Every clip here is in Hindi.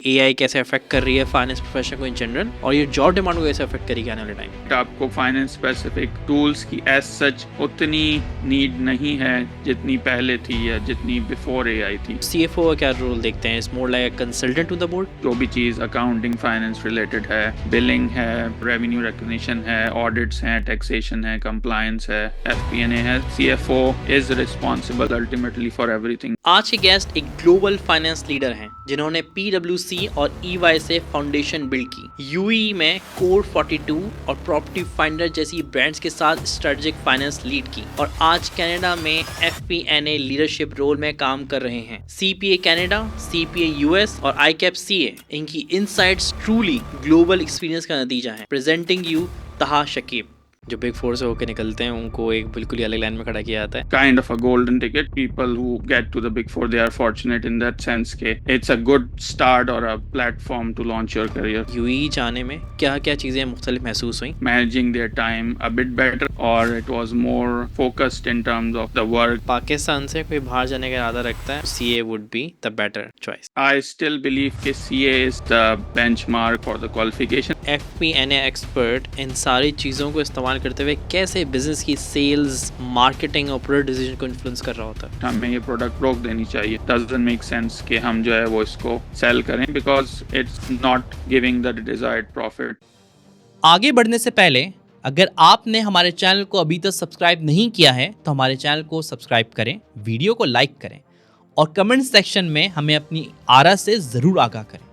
एआई कैसे अफेक्ट कर रही है फाइनेंस प्रोफेशन को इन जनरल, और ये जॉब डिमांड को कैसे अफेक्ट करेगी आने वाले टाइम। आपको फाइनेंस स्पेसिफिक टूल्स की एज सच उतनी नीड नहीं है जितनी पहले थी या जितनी बिफोर एआई थी। सीएफओ का क्या रोल देखते हैं? It's more like a consultant to the board. जो भी चीज अकाउंटिंग फाइनेंस रिलेटेड है, बिलिंग है, रेवेन्यू रिकग्निशन है, ऑडिट्स हैं, टैक्सेशन है, कंप्लायंस है, एफपीएनए है, CFO is responsible ultimately for everything. आज के गेस्ट एक ग्लोबल फाइनेंस लीडर हैं जिन्होंने पीडब्ल्यूसी और ईवाई से फाउंडेशन बिल्ड की। यूएई में कोड 42 और प्रॉपर्टी फाइंडर जैसी ब्रांड्स के साथ स्ट्रेटेजिक फाइनेंस लीड की, और आज कनाडा में एफपीएनए लीडरशिप रोल में काम कर रहे हैं। सीपीए कनाडा, सीपीए यूएस और आईकैप सीए, इनकी इनसाइट्स ट्रूली ग्लोबल एक्सपीरियंस का नतीजा है। प्रेजेंटिंग यू तहा शकीब, जो बिग फोर से होकर निकलते हैं उनको एक बिल्कुल ही अलग लाइन में खड़ा किया जाता है। Kind of a golden ticket. People who get to the big four, they are fortunate in that sense के it's a good start or a platform to launch your career. UAE जाने में क्या क्या चीज़ें मुख्तलिफ महसूस हुई? Managing their time a bit better, or it was more focused in terms of the work. Pakistan से कोई बाहर जाने का इरादा रखता है, CA would be the better choice. I still believe कि CA is the benchmark for the qualification. FPNA expert इन सारी चीज़ों को इस्तेमाल करते हुए कैसे बिजनेस की सेल्स, मार्केटिंग और प्रोडक्ट डिसीजन को इन्फ्लुएंस कर रहा होता है। हमें ये प्रोडक्ट रोक देनी चाहिए। Doesn't make sense कि हम जो है वो इसको सेल करें because it's not giving the desired profit. आगे बढ़ने से पहले अगर आपने हमारे चैनल को अभी तक सब्सक्राइब नहीं किया है तो हमारे चैनल को सब्सक्राइब करें, वीडियो को लाइक करें और कमेंट सेक्शन में हमें अपनी आरा से ज़रूर आगाह करें।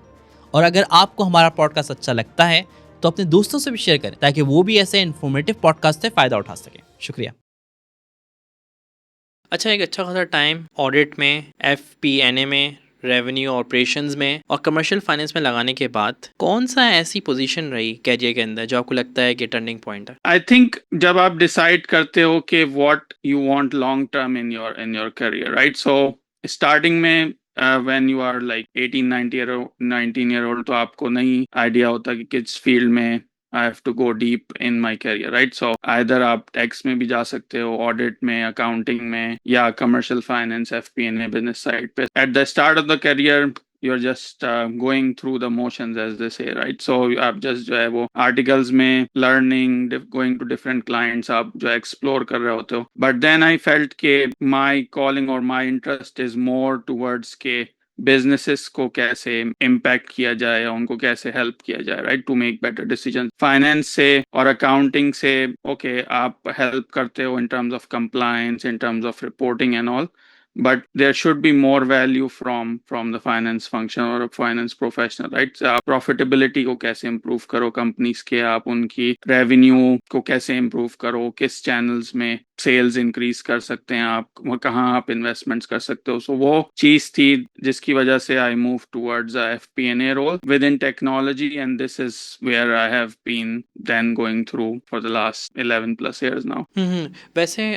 और अगर आपको हमारा पॉडकास्ट अच्छा लगता है तो अपने दोस्तों से भी शेयर करें ताकि वो भी ऐसे इन्फॉर्मेटिव पॉडकास्ट से फ़ायदा उठा सकें। शुक्रिया। अच्छा, एक अच्छा खासा टाइम ऑडिट में, एफपीएनए में, रेवेन्यू ऑपरेशंस में और कमर्शियल फाइनेंस में लगाने के बाद कौन सा ऐसी पोजीशन रही कैरियर के अंदर जो आपको लगता है कि टर्निंग पॉइंट है? I think जब आप डिसाइड करते हो कि what you want long term in your career, right? So starting में when you are like 18 19 year old तो आपको नहीं आइडिया होता कि किस फील्ड में I have to go deep in my career, right? So either आप टैक्स में भी जा सकते हो, ऑडिट में, अकाउंटिंग में, या commercial finance, FP&A, business side पे। At the start of the career you're just going through the motions as they say, right? So आप just जो है वो articles में learning, going to different clients, आप जो explore कर रहे होते हो। But then I felt कि my calling or my interest is more towards के बिजनेसेस को कैसे इम्पैक्ट किया जाए या उनको कैसे हेल्प किया जाए, right, to make better decision. Finance से और अकाउंटिंग से ओके आप हेल्प करते हो in terms of compliance, in terms of reporting and all, but there should be more value from the finance function or a finance professional, right? आप profitability को कैसे improve करो companies के, आप उनकी revenue को कैसे improve करो, किस channels में सेल्स इंक्रीज कर सकते हैं आप, कहाँ आप इन्वेस्टमेंट्स कर सकते हो। सो वो चीज थी जिसकी वजह से I move towards FPNA role within technology, and this is where I have been then going through for the last 11 plus years now. वैसे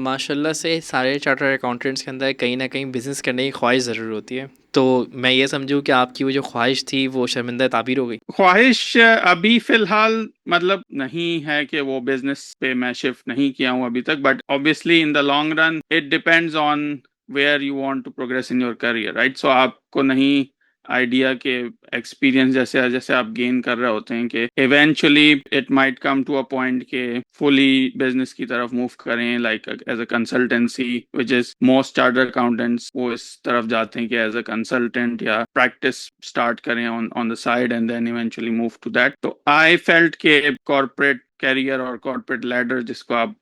माशाल्लाह से सारे चार्टर्ड अकाउंटेंट्स के अंदर कहीं ना कहीं बिजनेस करने की ख्वाहिश ज़रूर होती है, तो मैं ये समझूं कि आपकी वो जो ख्वाहिश थी वो शर्मिंदा ताबीर हो गई। ख्वाहिश अभी फिलहाल मतलब नहीं है कि वो बिजनेस पे मैं शिफ्ट नहीं किया हूँ अभी तक, but obviously in the long run it depends on where you want to progress in your career, right? So आपको नहीं आइडिया के एक्सपीरियंस जैसे जैसे आप गेन कर रहे होते हैं कि eventually it might come to a point के फुली बिजनेस की तरफ मूव करें, like as a consultancy, which is most chartered accountants वो इस तरफ जाते हैं कि एज अ कंसल्टेंट या प्रैक्टिस स्टार्ट करें on the side and then eventually move to that. तो आई फेल्ट के कॉर्पोरेट कैरियर और कॉर्पोरेट लैडर जिसको आप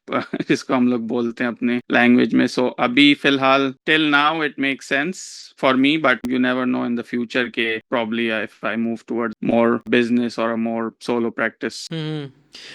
जिसको हम लोग बोलते हैं अपने लैंग्वेज में, सो अभी फिलहाल till now it make sense for me, but you never know in the future के probably if I move towards more business और मोर सोलो प्रैक्टिस।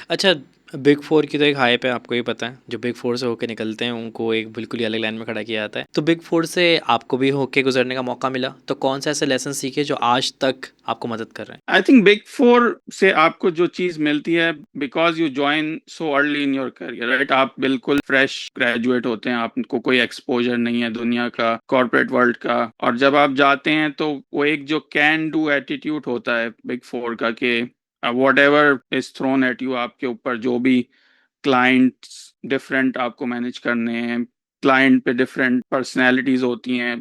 अच्छा, बिग फोर की तो एक हाइप है, आपको ही पता है, जो बिग फोर से होके निकलते हैं उनको एक बिल्कुल ही अलग लाइन में खड़ा किया जाता है। तो बिग फोर से आपको भी होके गुजरने का मौका मिला, तो कौन सा ऐसे लेसन सीखे जो आज तक आपको मदद कर रहे हैं? आई थिंक बिग फोर से आपको जो चीज मिलती है, because you join so early in your career, right? आप बिल्कुल फ्रेश ग्रेजुएट होते हैं, आपको कोई एक्सपोजर नहीं है दुनिया का, कॉर्पोरेट वर्ल्ड का, और जब आप जाते हैं तो वो एक जो कैन डू एटीट्यूड होता है बिग फोर का कि whatever is thrown at you, आपके ऊपर जो भी क्लाइंट्स डिफरेंट आपको मैनेज करने हैं, क्लाइंट पे डिफरेंट पर्सनैलिटीज होती हैं,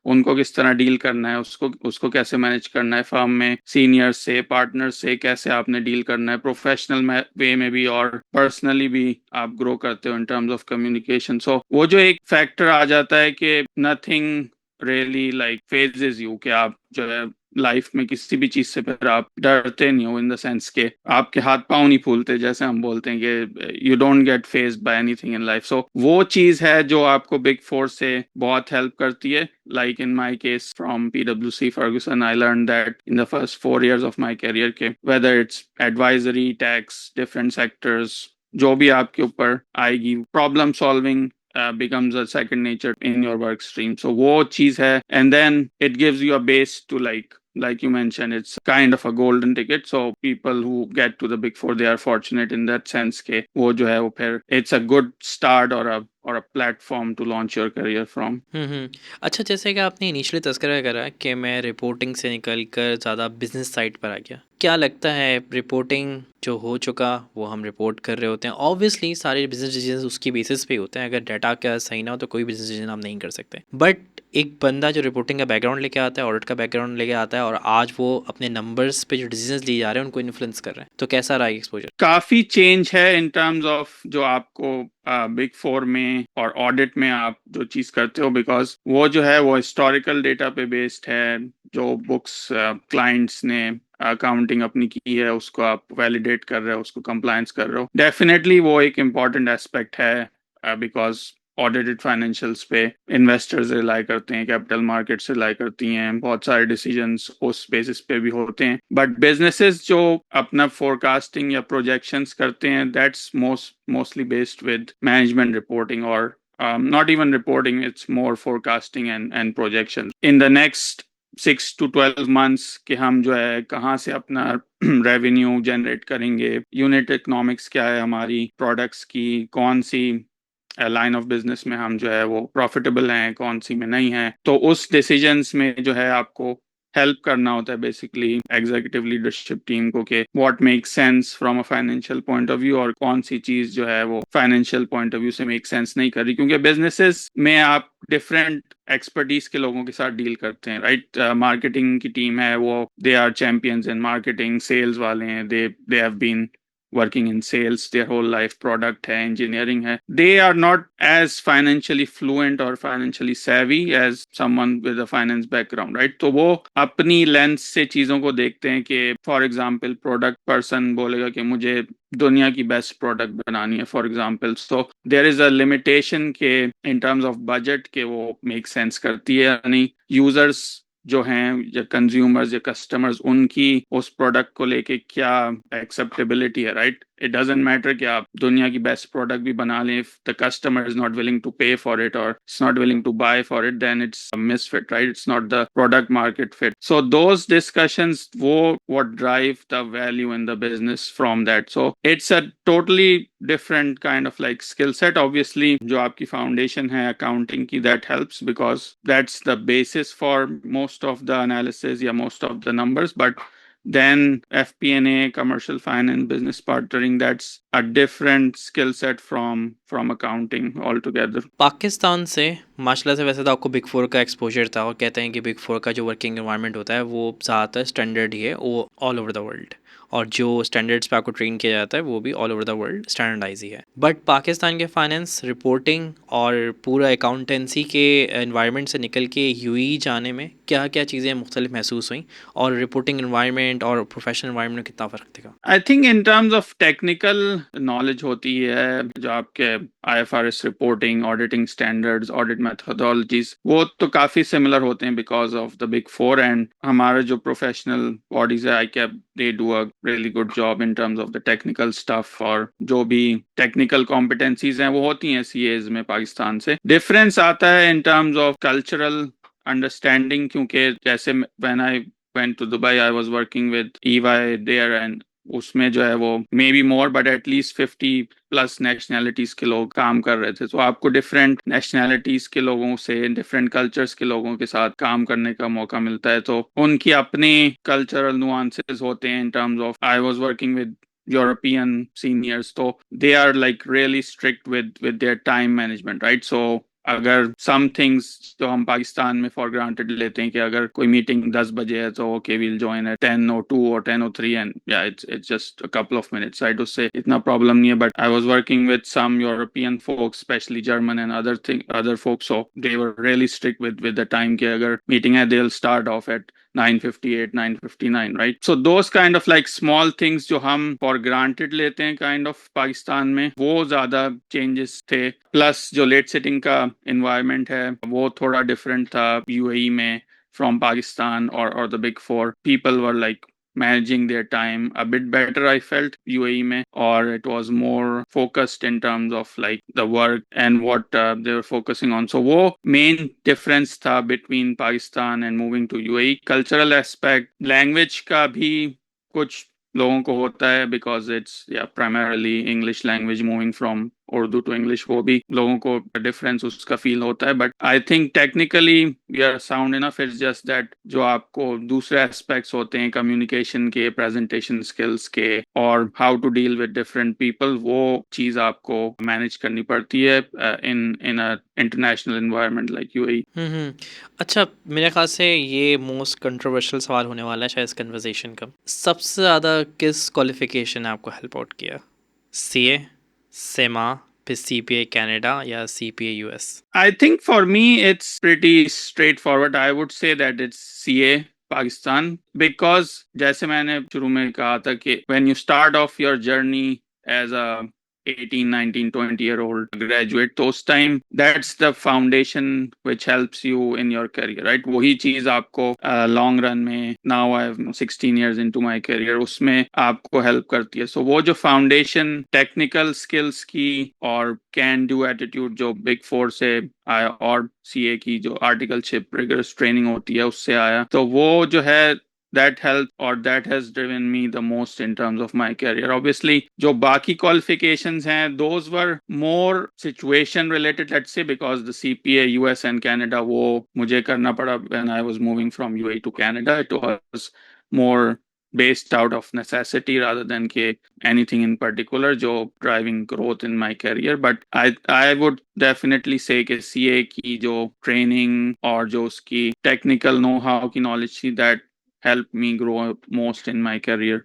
उनको किस तरह डील करना है, उसको कैसे मैनेज करना है, फर्म में सीनियर्स से पार्टनर्स से कैसे आपने डील करना है, प्रोफेशनल वे में भी और पर्सनली भी आप ग्रो करते हो इन टर्म्स ऑफ कम्युनिकेशन। सो वो जो एक फैक्टर आ जाता है कि nothing really like phases you, कि आप जो है लाइफ में किसी भी चीज से फिर आप डरते नहीं हो, इन द सेंस के आपके हाथ पांव नहीं फूलते, जैसे हम बोलते हैं कि you don't get fazed by anything in life. So वो चीज है जो आपको बिग फोर से बहुत हेल्प करती है। Like in my case from PwC Ferguson, I learn that in the first 4 years of my career के whether it's advisory, tax, different sectors, जो भी आपके ऊपर आएगी, problem solving becomes a second nature in your work stream. So वो चीज है, and then it gives you a base to like you mentioned, it's kind of a golden ticket. So people who get to the big four, they are fortunate in that sense के वो जो है वो फिर it's a good start or a platform to launch your career from. अच्छा, जैसे कि आपने इनिशियली तज़किरा करा कि मैं रिपोर्टिंग से निकल कर ज़्यादा बिजनेस साइड पर आ गया, क्या लगता है रिपोर्टिंग जो हो चुका वो हम रिपोर्ट कर रहे होते हैं, ऑब्वियसली सारे बिजनेस डिसीजन उसकी बेसिस पे ही होते हैं, अगर डाटा का सही ना हो तो कोई बिजनेस डिसीजन आप नहीं कर सकते, बट एक बंदा जो रिपोर्टिंग का बैकग्राउंड लेके आता है, ऑडिट का बैकग्राउंड लेके आता है और आज वो अपने नंबर्स पे जो डिसीजंस लिए जा रहे हैं उनको इन्फ्लुएंस कर रहे हैं, तो कैसा रहा एक्सपोजर? काफी चेंज है इन टर्म्स ऑफ जो आपको बिग फोर में और ऑडिट में आप जो चीज करते हो, बिकॉज वो जो है वो हिस्टोरिकल डेटा पे बेस्ड है, जो बुक्स क्लाइंट्स ने अकाउंटिंग अपनी की है उसको आप वैलिडेट कर रहे हो, उसको कंप्लायंस कर रहे हो। डेफिनेटली वो एक इम्पॉर्टेंट एस्पेक्ट है बिकॉज ऑडिटेड फाइनेंशियल्स पे इन्वेस्टर्स रिलाई करते हैं, कैपिटल मार्केट्स रिलाई करती हैं, बहुत सारे डिसीजंस उस बेसिस पे भी होते हैं। बट बिजनेसेस जो अपना फोरकास्टिंग या प्रोजेक्शंस करते हैं, that's mostly based with management reporting और not even reporting, it's more forecasting and projection in the next 6 to 12 months कि हम जो है कहाँ से अपना रेवेन्यू जनरेट करेंगे, यूनिट इकोनॉमिक्स क्या है हमारी प्रोडक्ट्स की, कौन सी लाइन ऑफ बिजनेस में हम जो है वो प्रॉफिटेबल हैं, कौन सी में नहीं है। तो उस डिसीजंस में जो है आपको हेल्प करना होता है बेसिकली एग्जीक्यूटिव लीडरशिप टीम को कि what make sense from a financial point of view और कौन सी चीज जो है वो फाइनेंशियल पॉइंट ऑफ व्यू से मेक सेंस नहीं कर रही, क्योंकि बिजनेसेस में आप डिफरेंट एक्सपर्टीज के लोगों के साथ डील करते हैं, राइट। मार्केटिंग की टीम है, वो they are champions in marketing, sales वाले हैं, they have been working in sales their whole life, product है, engineering है, they are not as financially fluent or financially savvy as someone with a finance background, right? तो वो अपनी लेंस से चीजों को देखते हैं कि फॉर एग्जाम्पल प्रोडक्ट पर्सन बोलेगा कि मुझे दुनिया की बेस्ट प्रोडक्ट बनानी है for example, so there is a limitation के इन टर्म्स ऑफ बजट के वो मेक सेंस करती है, यानी यूजर्स जो हैं या कंज्यूमर्स या कस्टमर्स उनकी उस प्रोडक्ट को लेके क्या एक्सेप्टेबिलिटी है, राइट। इट डजंट मैटर कि आप दुनिया की बेस्ट प्रोडक्ट भी बना लें, if the customer is not willing to pay for it और it's not willing to buy for it, then it's misfit, right, it's not the product market fit. So those discussions वो what drive the value in the business from that. So it's a totally different kind of like skill set. Obviously जो आपकी foundation है accounting की, that helps because that's the basis for most of the analysis या most of the numbers, but then FP&A, commercial finance, business partnering, that's a different skill set from accounting altogether. Pakistan से माशाल्लाह से वैसे तो आपको बिग फोर का एक्सपोजर था और कहते हैं कि बिग फोर का जो वर्किंग एनवायरनमेंट होता है वो ज़्यादातर स्टैंडर्ड ही है, वो ऑल ओवर द वर्ल्ड, और जो स्टैंडर्ड्स पे आपको ट्रेन किया जाता है वो भी all over the world standardize ही है। बट पाकिस्तान के फाइनेंस रिपोर्टिंग और पूरा अकाउंटेंसी के एनवायरनमेंट से निकल के यूएई जाने में क्या क्या चीज़ें मुख्तलिफ महसूस हुई, और रिपोर्टिंग एनवायरनमेंट और प्रोफेशनल एनवायरनमेंट में कितना फ़र्क दिखा? I think in terms of technical knowledge होती है, जो आपके IFRS reporting, auditing standards, audit methodologies, वो तो काफी सिमिलर होते हैं because of the big four, and हमारे जो प्रोफेशनल बॉडीज है ICAP, they do a really good job in terms of the technical stuff, और जो भी टेक्निकल कॉम्पिटेंसीज हैं वो होती हैं CAs में पाकिस्तान से। डिफरेंस आता है इन टर्म्स ऑफ कल्चरल अंडरस्टैंडिंग, क्योंकि जैसे when I went to Dubai, I was working with EY there, and उसमें जो है वो may be more but at least 50+ nationalities के लोग काम कर रहे थे। तो आपको डिफरेंट नेशनैलिटीज के लोगों से, डिफरेंट कल्चर्स के लोगों के साथ काम करने का मौका मिलता है, तो उनकी अपने कल्चरल नुआंसेस होते हैं in terms of, I was working with European seniors, तो they are like really strict with their time management, right? So अगर some things जो हम पाकिस्तान में for granted लेते हैं कि अगर कोई मीटिंग 10 बजे है तो okay we'll join at 10:02 or 10:03 and yeah it's just a couple of minutes, right? उससे इतना problem नहीं है, but I was working with some European folks, especially German and other folks, so they were really strict with the time कि अगर meeting है they'll start off at 9:58, 9:59, right? So those kind of like small things जो हम for granted लेते हैं kind of पाकिस्तान में, वो ज़्यादा changes थे. Plus जो late sitting का environment है वो थोड़ा different था UAE में from Pakistan or the Big Four. People were like managing their time a bit better, I felt, UAE में, or it was more focused in terms of like the work and what they were focusing on. So वो main difference था between Pakistan and moving to UAE. Cultural aspect, language का भी कुछ लोगों को होता है because it's yeah primarily English language moving from Urdu to English, वो भी लोगों को डिफरेंस उसका फील होता है. But I think technically we are sound enough. It's just that जो आपको दूसरे एस्पेक्ट्स होते हैं कम्युनिकेशन के, प्रेजेंटेशन स्किल्स के और how to deal with different people, वो चीज आपको मैनेज करनी पड़ती है in a international environment like UAE. अच्छा, मेरे ख्याल से ये मोस्ट कंट्रोवर्शियल सवाल होने वाला है शायद इस कन्वर्सेशन का. सबसे ज़्यादा किस क्वालिफिकेशन ने आपको हेल्प आउट किया? सीए, सेमा, फिर सीपीए कनाडा या CPA US? I think for me it's pretty straightforward. I would say that it's CA Pakistan, because जैसे मैंने शुरू में कहा था कि when you start off your journey as a 18, 19, 20-year-old graduate, तो उस time that's the foundation which helps you in your career, right? वही चीज आपको long run में, now I have 16 years into my career, उसमें आपको help करती है. So वो जो foundation technical skills की और can do attitude जो Big Four से आया और CA की जो articleship rigorous training होती है उससे आया, तो वो जो है that helped or that has driven me the most in terms of my career. Obviously जो बाकी qualifications हैं those were more situation related, let's say, because the CPA US and Canada वो मुझे करना पड़ा when I was moving from UAE to Canada. It was more based out of necessity rather than के anything in particular जो driving growth in my career. But I would definitely say कि CA की जो training और जो उसकी technical know-how की knowledge थी, that helped me grow most in my career.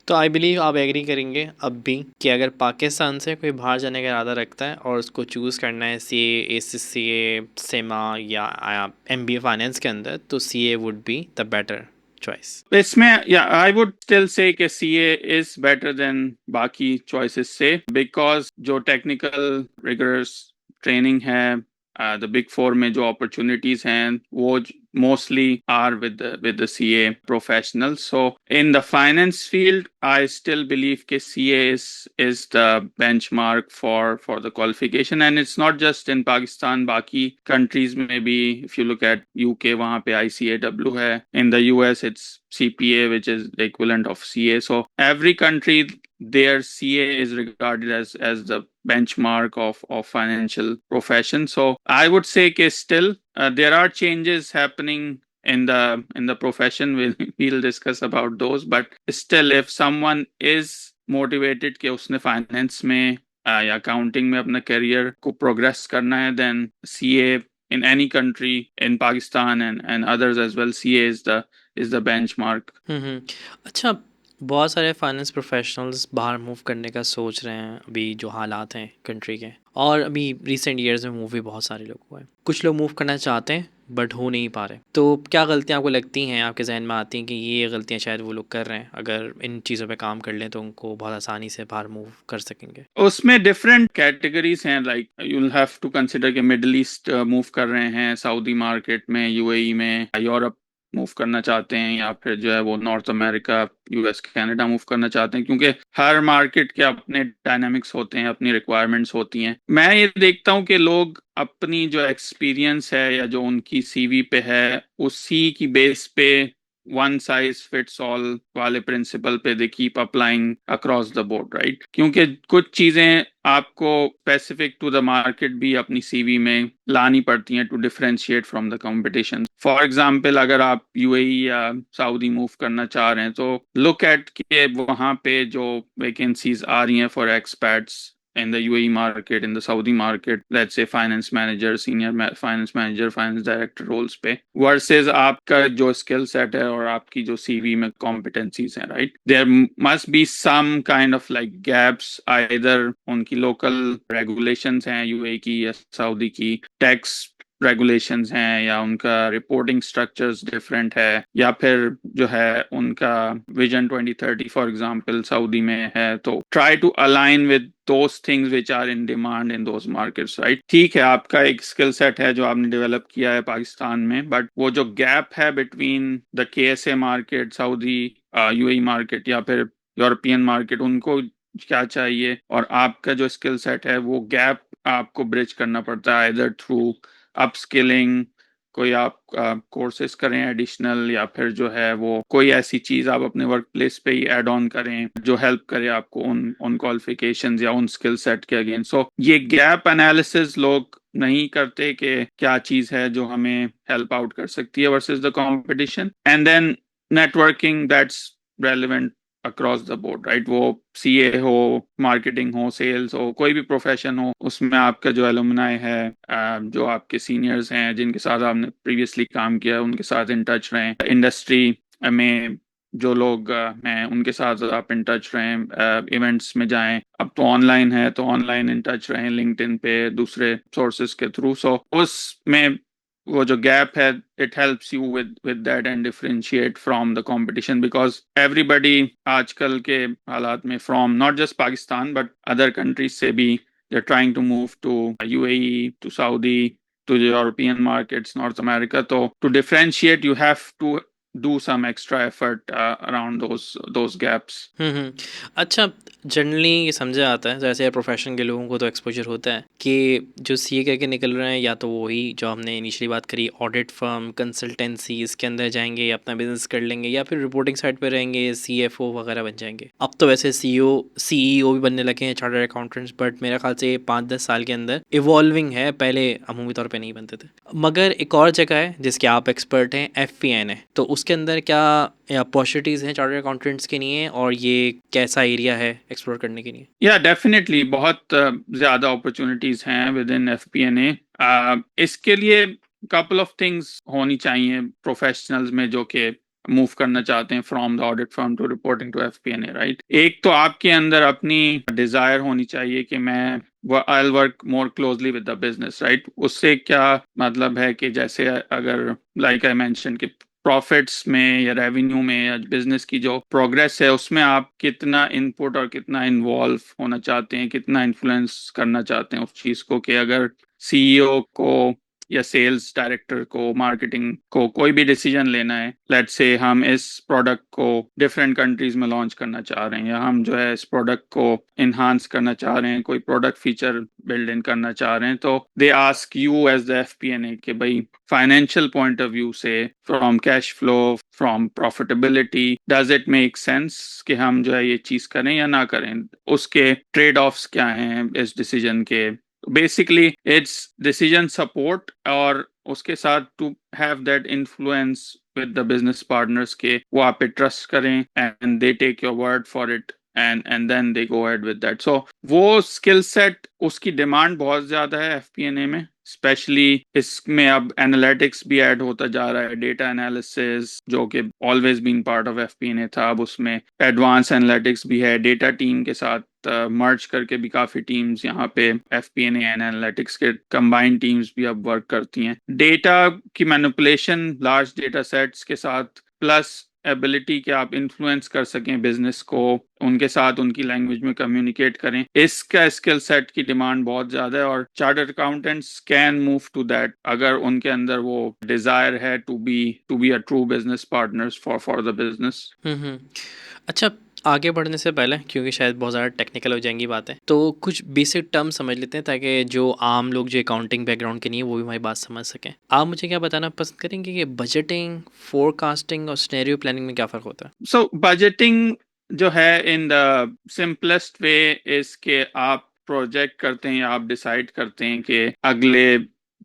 तो आई बिलीव आप एग्री करेंगे अब भी कि अगर पाकिस्तान से कोई बाहर जाने का इरादा रखता है और उसको चूज़ करना है सीए, एसीसीए, सेमा या एमबीए फाइनेंस के अंदर, तो CA would be the better choice. इसमें yeah, I would still say कि CA is better than बाकी choices से, because जो technical rigorous training है the Big Four में जो opportunities हैं वो mostly are with the CA professionals. So in the finance field, I still believe that CA is the benchmark for the qualification, and it's not just in Pakistan. बाकी countries में भी, if you look at UK, वहाँ पे ICAW है. In the US, it's CPA, which is the equivalent of CA. So every country, their CA is regarded as the benchmark of financial profession. So I would say that still there are changes happening in the profession. We'll discuss about those, but still if someone is motivated कि उसने finance में या accounting में अपना career को progress करना है, then CA in any country, in Pakistan and others as well, CA is the benchmark. अच्छा, बहुत सारे फाइनेंस प्रोफेशनल्स बाहर मूव करने का सोच रहे हैं अभी जो हालात हैं कंट्री के, और अभी रिसेंट ईयर्स में मूव भी बहुत सारे लोग हुए हैं. कुछ लोग मूव करना चाहते हैं बट हो नहीं पा रहे. तो क्या गलतियां आपको लगती हैं, आपके जहन में आती हैं कि ये गलतियां शायद वो लोग कर रहे हैं, अगर इन चीज़ों पे काम कर लें तो उनको बहुत आसानी से बाहर मूव कर सकेंगे? उसमें डिफरेंट कैटेगरीज हैं. Like you will have to consider कि मिडिल ईस्ट मूव कर रहे हैं, सऊदी मार्केट में, यूएई में, यूरोप मूव करना चाहते हैं, या फिर जो है वो north America, US, Canada move करना चाहते हैं, क्योंकि हर मार्केट के अपने डायनामिक्स होते हैं, अपनी रिक्वायरमेंट्स होती हैं. मैं ये देखता हूँ कि लोग अपनी जो एक्सपीरियंस है या जो उनकी सीवी पे है उसी की बेस पे वन साइज फिट्स ऑल वाले प्रिंसिपल पे they keep applying across the board, right? क्योंकि कुछ चीजें आपको स्पेसिफिक टू द मार्केट भी अपनी सीवी में लानी पड़ती हैं to differentiate from the competition. For example अगर आप यूएई या सऊदी मूव करना चाह रहे हैं तो लुक एट के वहाँ पे जो वैकेंसीज आ रही हैं for experts in the UAE market, in the Saudi market, let's say finance manager, finance manager, finance director roles पे versus आपका जो skill set है और आपकी जो CV में competencies हैं, right? There must be some kind of like gaps, either उनकी local regulations हैं UAE की या Saudi की, tax रेगुलेशंस हैं या उनका रिपोर्टिंग स्ट्रक्चर्स डिफरेंट है या फिर जो है उनका विजन 2030 फॉर एग्जांपल सऊदी में है तो try to align with those things which are in demand in those markets right ठीक है आपका एक स्किल सेट है जो आपने डेवलप किया है पाकिस्तान में बट वो जो गैप है between the KSA market Saudi UAE market या फिर यूरोपियन मार्केट उनको क्या चाहिए और आपका जो स्किल सेट है वो गैप आपको ब्रिज करना पड़ता है इधर थ्रू अपस्किलिंग कोई आप कोर्सेज करें एडिशनल या फिर जो है वो कोई ऐसी चीज आप अपने वर्क प्लेस पे ही ऐड ऑन करें जो हेल्प करे आपको उन क्वालिफिकेशंस या उन स्किल सेट के अगेंस्ट सो ये गैप एनालिसिस लोग नहीं करते कि क्या चीज है जो हमें हेल्प आउट कर सकती है versus the competition and then networking that's relevant across the board right वो सीए हो मार्केटिंग हो सेल्स हो कोई भी प्रोफेशन हो उसमें आपका जो एलुमनाई है जो आपके सीनियर्स हैं जिनके साथ आपने प्रीवियसली काम किया उनके साथ इन टच रहें इंडस्ट्री में जो लोग हैं उनके साथ आप इन टच रहें इवेंट्स में जाएं अब तो ऑनलाइन है तो ऑनलाइन इन टच रहें लिंक्डइन पे दूसरे सोर्सेज के थ्रू सो उसमें वो जो गैप है it helps you with that and differentiate from the competition because everybody आजकल के हालात में from not just Pakistan but other countries से भी they're trying to move to UAE to Saudi to the European markets North America so to differentiate you have to do some extra effort around those gaps अच्छा जनरली ये समझा आता है जैसे प्रोफेशन के लोगों को तो एक्सपोजर होता है कि जो सीए करके निकल रहे हैं या तो वही जो हमने इनिशियली बात करी ऑडिट फर्म कंसल्टेंसी इसके अंदर जाएंगे या अपना बिजनेस कर लेंगे या फिर रिपोर्टिंग साइड पे रहेंगे सीएफओ वगैरह बन जाएंगे अब तो वैसे सीईओ भी बनने लगे हैं चार्टर्ड अकाउंटेंट्स बट मेरा ख्याल से 5-10 साल के अंदर इवॉल्विंग है पहले अमूमी तौर पर नहीं बनते थे मगर एक और जगह है जिसके आप एक्सपर्ट हैं FP&A तो उसके अंदर क्या अपॉर्चुनिटीज़ हैं चार्टर्ड अकाउंटेंट्स के लिए और ये कैसा एरिया है एक्सप्लोर करने के लिए या डेफिनेटली बहुत ज़्यादा अपॉर्चुनिटीज़ हैं विद इन FP&A इसके लिए कपल ऑफ थिंग्स होनी चाहिए प्रोफेशनल्स में जो कि मूव करना चाहते हैं from the audit firm to reporting to FP&A right एक तो आपके अंदर अपनी डिजायर होनी चाहिए कि मैं I'll work more closely with the business right उससे क्या मतलब है कि जैसे अगर like I mentioned कि प्रॉफिट्स में या रेवेन्यू में या बिजनेस की जो प्रोग्रेस है उसमें आप कितना इनपुट और कितना इन्वॉल्व होना चाहते हैं कितना इन्फ्लुएंस करना चाहते हैं उस चीज को कि अगर सीईओ को या सेल्स डायरेक्टर को मार्केटिंग को कोई भी डिसीजन लेना है लेट्स से हम इस प्रोडक्ट को डिफरेंट कंट्रीज में लॉन्च करना चाह रहे हैं या हम जो है इस प्रोडक्ट को इन्हांस करना चाह रहे हैं कोई प्रोडक्ट फीचर बिल्ड इन करना चाह रहे हैं तो they ask you as the FP&A कि भाई फाइनेंशियल पॉइंट ऑफ व्यू से from cash flow from profitability does it make sense कि हम जो है ये चीज करें या ना करें उसके ट्रेड ऑफ्स क्या हैं इस डिसीजन के बेसिकली इट्स डिसीजन सपोर्ट और उसके साथ to have that influence with the business partners के वो आप पे ट्रस्ट करें and they take your word for it and then they go ahead with that so वो skill set उसकी डिमांड बहुत ज्यादा है FP&A में स्पेशली इसमें अब एनालिटिक्स भी ऐड होता जा रहा है डेटा एनालिसिस जो कि always been part of FP&A था अब उसमें एडवांस एनालिटिक्स भी है डेटा टीम के साथ मर्ज करके भी काफी टीम्स यहाँ पे FP&A एंड एनालिटिक्स के कंबाइंड टीम्स भी अब वर्क करती हैं डेटा की मैनिपुलेशन लार्ज डेटा सेट्स के साथ प्लस एबिलिटी कि आप इन्फ्लुएंस कर सकें बिजनेस को उनके साथ उनकी लैंग्वेज में कम्युनिकेट करें इसका स्किल सेट की डिमांड बहुत ज्यादा है और chartered accountants can move to that अगर उनके अंदर वो डिजायर है to be a true business partners for the business अच्छा आगे बढ़ने से पहले क्योंकि शायद बहुत ज़्यादा टेक्निकल हो जाएंगी बातें तो कुछ बेसिक टर्म समझ लेते हैं ताकि जो आम लोग जो अकाउंटिंग बैकग्राउंड के नहीं है वो भी हमारी बात समझ सकें आप मुझे क्या बताना पसंद करेंगे कि बजटिंग फोरकास्टिंग और सिनेरियो प्लानिंग में क्या फ़र्क होता है सो बजटिंग जो है इन द सिंपलेस्ट वे इसके आप प्रोजेक्ट करते हैं आप डिसाइड करते हैं कि अगले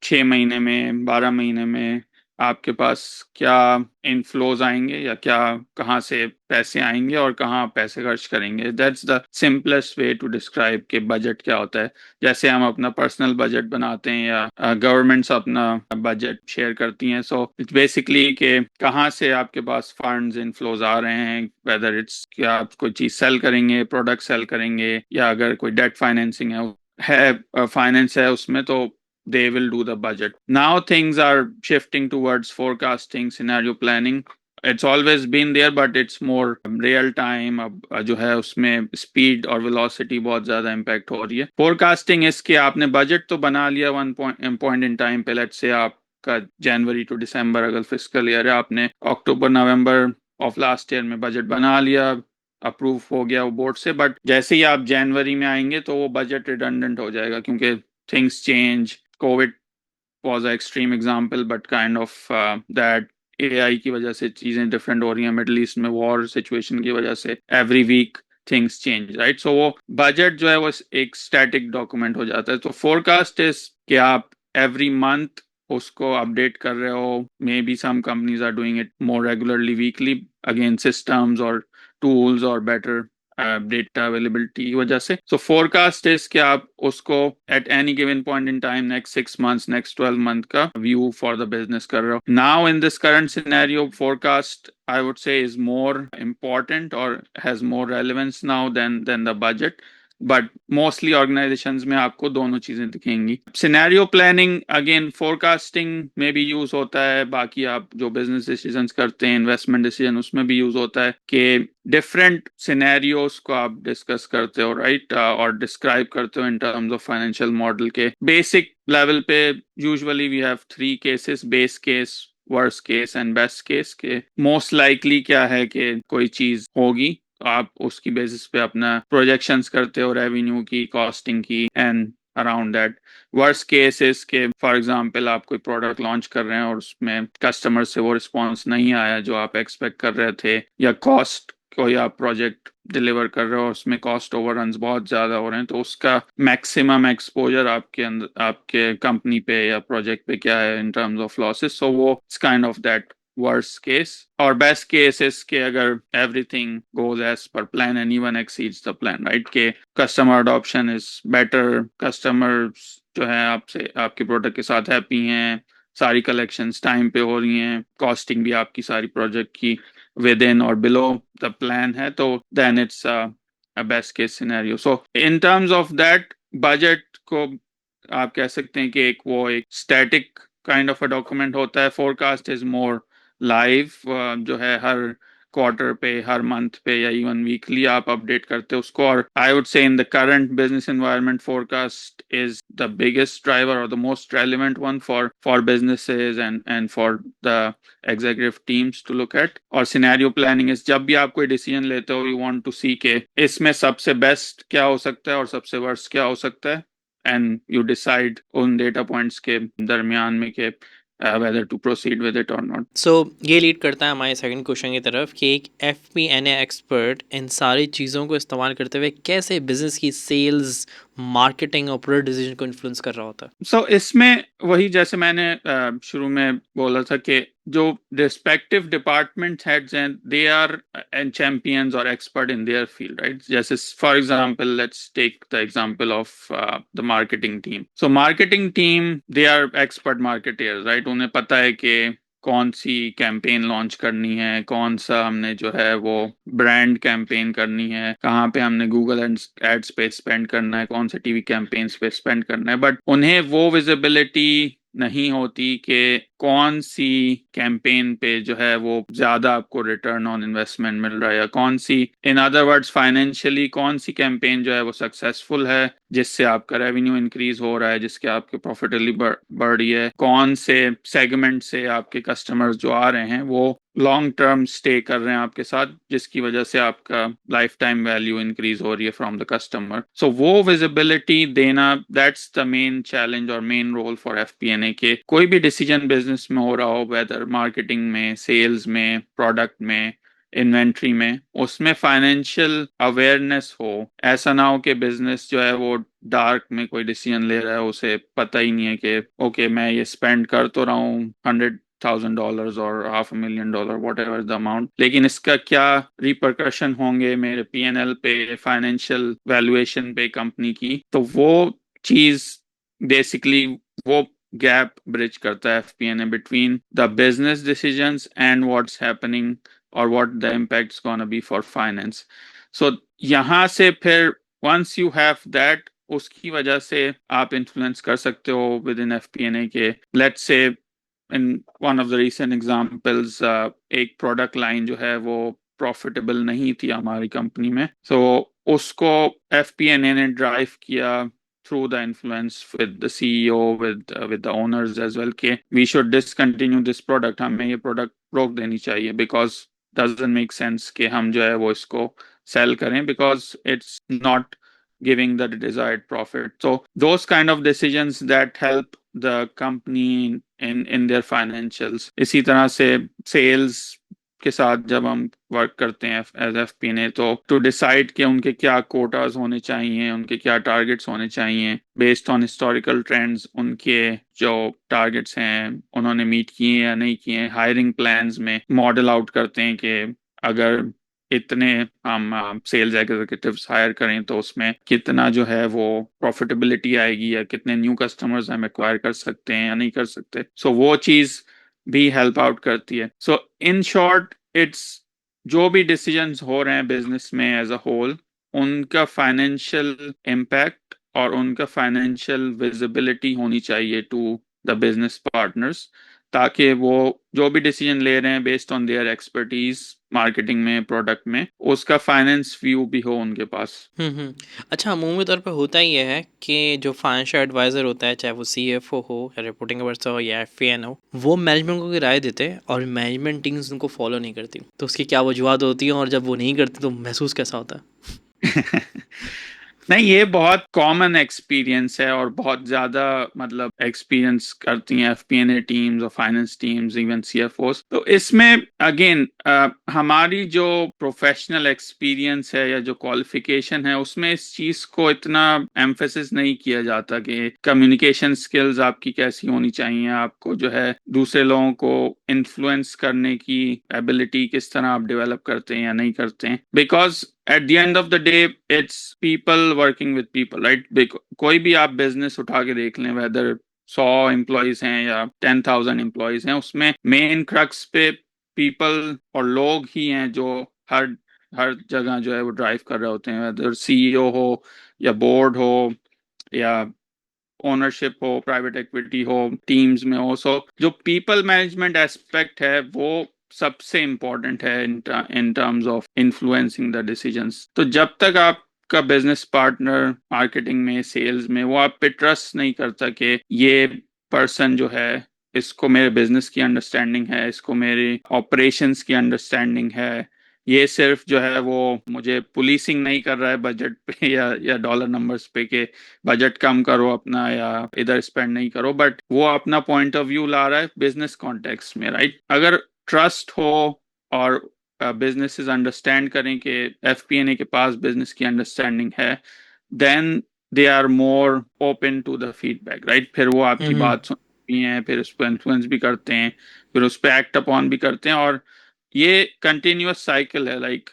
6 महीने में 12 महीने में आपके पास क्या इनफ्लोज आएंगे या क्या कहाँ से पैसे आएंगे और कहाँ पैसे खर्च करेंगे। That's the simplest way to describe कि बजट क्या होता है। जैसे हम अपना पर्सनल बजट बनाते हैं या गवर्नमेंट्स अपना बजट शेयर करती हैं। सो इट्स बेसिकली कि कहाँ से आपके पास फंड्स इनफ्लोज आ रहे हैं, वेदर इट्स क्या आप कोई चीज़ सेल करेंगे, प्रोडक्ट सेल करेंगे, या अगर कोई डेट फाइनेंसिंग है फाइनेंस है उसमें, तो they will do the budget. Now things are shifting towards forecasting, scenario planning. It's always been there, but it's more real time. अब जो है उसमें speed और velocity बहुत ज़्यादा impact हो रही है। Forecasting इसके आपने budget तो बना लिया one point in time पे, let's say आपका January to December अगर fiscal year है, आपने October November of last year में budget बना लिया, अप्रूव हो गया वो बोर्ड से, बट जैसे ही आप जनवरी में आएंगे तो वो बजट रिडंडेंट हो जाएगा क्योंकि things change. COVID was a extreme example, but kind of that AI की वजह से चीजें डिफरेंट हो रही हैं, मिडल ईस्ट में वॉर सिचुएशन की वजह से every week things change, right. So वो बजट जो है वो एक स्टैटिक डॉक्यूमेंट हो जाता है। तो फोरकास्ट इज कि आप एवरी मंथ उसको अपडेट कर रहे हो। May be some companies are doing it more regularly weekly, again systems और टूल्स और बेटर डेटा अवेलेबिलिटी की वजह से। सो फोरकास्ट इज कि आप उसको at any given point in time next 6 months, next 12 month का व्यू फॉर द बिजनेस कर रहे हो। Now in this current scenario forecast I would say is more important or has more relevance now than the budget. But mostly organisations में आपको दोनों चीजें दिखेंगी। सिनेरियो प्लानिंग अगेन फोरकास्टिंग में भी यूज होता है, बाकी आप जो बिजनेस डिसीजंस करते हैं, इन्वेस्टमेंट डिसीजन, उसमें भी यूज होता है कि डिफरेंट सिनेरियोस को आप डिस्कस करते हो, राइट, और डिस्क्राइब करते हो in terms of financial model के बेसिक लेवल पे। Usually we have 3 cases, base case, worst case and best case. के मोस्ट लाइकली क्या है कि कोई चीज होगी, तो आप उसकी बेसिस पे अपना प्रोजेक्शंस करते हो रेवेन्यू की, कॉस्टिंग की, and around that. Worst case is के फॉर एग्जांपल आप कोई प्रोडक्ट लॉन्च कर रहे हैं और उसमें कस्टमर से वो रिस्पॉन्स नहीं आया जो आप एक्सपेक्ट कर रहे थे, या कॉस्ट कोई आप प्रोजेक्ट डिलीवर कर रहे हो उसमें कॉस्ट ओवररन्स बहुत ज्यादा हो रहे हैं, तो उसका मैक्सिमम एक्सपोजर आपके अंदर, आपके कंपनी पे या प्रोजेक्ट पे क्या है इन टर्म्स ऑफ लॉसेस। सो वो kind of that worst case। और best case is कि अगर everything goes as per plan and even exceeds the plan, right, कि customer adoption is better, customers जो है आपसे, आपके प्रोडक्ट के साथ हैप्पी हैं, सारी कलेक्शंस टाइम पे हो रही हैं, कॉस्टिंग भी आपकी सारी प्रोजेक्ट की विद इन और बिलो द प्लान है, तो then it's a best case scenario. So in terms of that budget को आप कह सकते हैं कि एक static kind of a document होता है। फोरकास्ट इज मोर लाइव, जो है हर क्वार्टर पे, हर मंथ पे, या इवन वीकली आप अपडेट करते हो उसको। और I would say in the current business environment forecast is the biggest driver और the most relevant one for businesses and for the executive teams to look at. और सिनेरियो प्लानिंग इज जब भी आप कोई डिसीजन लेते हो, यू वांट टू सी के इसमें सबसे बेस्ट क्या हो सकता है और सबसे वर्स्ट क्या हो सकता है, एंड यू डिसाइड उन डेटा पॉइंट्स के दरमियान में के whether to proceed with it or not. सो ये लीड करता है हमारे सेकंड क्वेश्चन की तरफ कि एक FP&A एक्सपर्ट इन सारी चीज़ों को इस्तेमाल करते हुए कैसे बिजनेस की सेल्स, मार्केटिंग और प्रोडक्ट डिसीजन को इन्फ्लुएंस कर रहा होता है। सो इसमें वही जैसे मैंने शुरू में बोला था कि जो रिस्पेक्टिव डिपार्टमेंट हेड्स हैं, दे आर एंड चैंपियंस और expert in their field, right. जैसे for example let's take the example of the marketing team. So marketing team, they are expert marketers, right. उन्हें पता है कि कौन सी कैंपेन लॉन्च करनी है, कौन सा हमने जो है वो ब्रांड कैंपेन करनी है, कहाँ पे हमने गूगल एड्स पे स्पेंड करना है, कौन से टीवी कैंपेन्स पे स्पेंड करना है, बट उन्हें वो विजिबिलिटी नहीं होती कि कौन सी कैंपेन पे जो है वो ज्यादा आपको रिटर्न ऑन इन्वेस्टमेंट मिल रहा है, या कौन सी, इन अदर वर्ड्स फाइनेंशियली कौन सी कैंपेन जो है वो सक्सेसफुल है, जिससे आपका रेवेन्यू इंक्रीज हो रहा है, जिसके आपके प्रॉफिटेबली बढ़ रही है, कौन से सेगमेंट से आपके कस्टमर्स जो आ रहे हैं वो लॉन्ग टर्म स्टे कर रहे हैं आपके साथ, जिसकी वजह से आपका लाइफ टाइम वैल्यू इंक्रीज हो रही है फ्रॉम द कस्टमर। सो वो विजिबिलिटी देना, दैट्स द मेन चैलेंज और मेन रोल फॉर FP&A के कोई भी डिसीजन बिजनेस में हो रहा हो, वेदर मार्केटिंग में, सेल्स में, प्रोडक्ट में, इन्वेंट्री में, उसमें फाइनेंशियल अवेयरनेस हो। ऐसा ना हो कि बिजनेस जो है वो डार्क में कोई डिसीजन ले रहा है, उसे पता ही नहीं है कि ओके मैं ये स्पेंड कर तो रहा हूँ $100,000 और $500,000 whatever the amount, लेकिन इसका क्या रिपरकशन होंगे मेरे P&L पे, फाइनेंशियल वैल्यूएशन पे कंपनी की, तो वो चीज बेसिकली वो गैप ब्रिज करता है FP&A between the business decisions and what's happening or what the impact's gonna be for finance. So यहाँ से फिर once you have that, उसकी वजह से आप इन्फ्लुएंस कर सकते हो विद इन FP&A के, let's say in one of the recent examples, एक प्रोडक्ट लाइन जो है वो प्रॉफिटेबल नहीं थी हमारी कंपनी में, तो उसको FP&A ने ड्राइव किया through the influence with the CEO, with the owners as well, कि we should discontinue this product, हमें ये प्रोडक्ट रोक देनी चाहिए, because doesn't make sense कि हम जो है वो इसको sell करें, because it's not giving the desired profit. So those kind of decisions that help the company in their financials. इसी तरह से sales के साथ जब हम वर्क करते हैं एज FP&A, तो टू डिसाइड कि उनके क्या कोटाज होने चाहिए, उनके क्या टारगेट्स होने चाहिए, बेस्ड ऑन हिस्टोरिकल ट्रेंड्स, उनके जो टारगेट्स हैं उन्होंने मीट किए या नहीं किए, हायरिंग प्लान्स में मॉडल आउट करते हैं कि अगर इतने हम सेल्स एग्जीक्यूटिव्स हायर करें तो उसमें कितना जो है वो प्रॉफिटेबिलिटी आएगी, या कितने न्यू कस्टमर्स हम एक्वायर कर सकते हैं या नहीं कर सकते, सो वो चीज भी हेल्प आउट करती है. सो इन शॉर्ट इट्स जो भी डिसीजंस हो रहे हैं बिजनेस में एज अ होल, उनका फाइनेंशियल इम्पैक्ट और उनका फाइनेंशियल विजिबिलिटी होनी चाहिए टू द बिजनेस पार्टनर्स, ताकि वो जो भी डिसीजन ले रहे हैं based on their expertise marketing में, प्रोडक्ट में, उसका फाइनेंस व्यू भी हो उनके पास. अच्छा, अमूमी तौर पे होता ही ये है कि जो फाइनेंशियल एडवाइज़र होता है, चाहे वो CFO हो या रिपोर्टिंग ऑफिसर हो या FPN हो, वो मैनेजमेंट को राय देते हैं और मैनेजमेंट टीम्स उनको फॉलो नहीं करती. तो उसकी क्या वजूहत होती है, और जब वो नहीं करती तो महसूस कैसा होता है? नहीं, ये बहुत कॉमन एक्सपीरियंस है और बहुत ज्यादा मतलब एक्सपीरियंस करती हैं FP&A टीम्स और फाइनेंस टीम्स, इवन CFOs. तो इसमें अगेन हमारी जो प्रोफेशनल एक्सपीरियंस है या जो क्वालिफिकेशन है, उसमें इस चीज को इतना एम्फेसिस नहीं किया जाता कि कम्युनिकेशन स्किल्स आपकी कैसी होनी चाहिए, आपको जो है दूसरे लोगों को इन्फ्लुएंस करने की एबिलिटी किस तरह आप डेवलप करते हैं या नहीं करते हैं, because at the end of the day it's people working with people, right? कोई भी आप बिजनेस उठा के देख लें, वेदर 100 एम्प्लॉयज हैं या 10,000 एम्प्लॉयज हैं, उसमें मेन क्रक्स पे पीपल और लोग ही हैं जो हर हर जगह जो है वो ड्राइव कर रहे होते हैं, वेदर CEO हो या बोर्ड हो या ओनरशिप हो, प्राइवेट इक्विटी हो, टीम्स में हो. सो जो पीपल मैनेजमेंट एस्पेक्ट है वो सबसे इम्पोर्टेंट है इन terms of influencing the decisions. तो जब तक आपका बिजनेस पार्टनर मार्केटिंग में, सेल्स में, वो आप पे ट्रस्ट नहीं करता कि ये पर्सन जो है, इसको मेरे बिजनेस की अंडरस्टैंडिंग है, इसको मेरे ऑपरेशंस की अंडरस्टैंडिंग है, ये सिर्फ जो है वो मुझे पुलिसिंग नहीं कर रहा है बजट पे या डॉलर नंबर्स पे के बजट कम करो अपना या इधर स्पेंड नहीं करो, बट वो अपना पॉइंट ऑफ व्यू ला रहा है बिजनेस कॉन्टेक्स्ट में, राइट? अगर ट्रस्ट हो और बिजनेसेस अंडरस्टैंड करें कि FP&A के पास बिजनेस की अंडरस्टैंडिंग है, then they are more open to the feedback, right? फिर वो आपकी बात सुनती हैं, फिर उस पर इन्फ्लुएंस भी करते हैं, फिर उस पर एक्ट अपॉन भी करते हैं. और ये कंटिन्यूअस साइकिल है. लाइक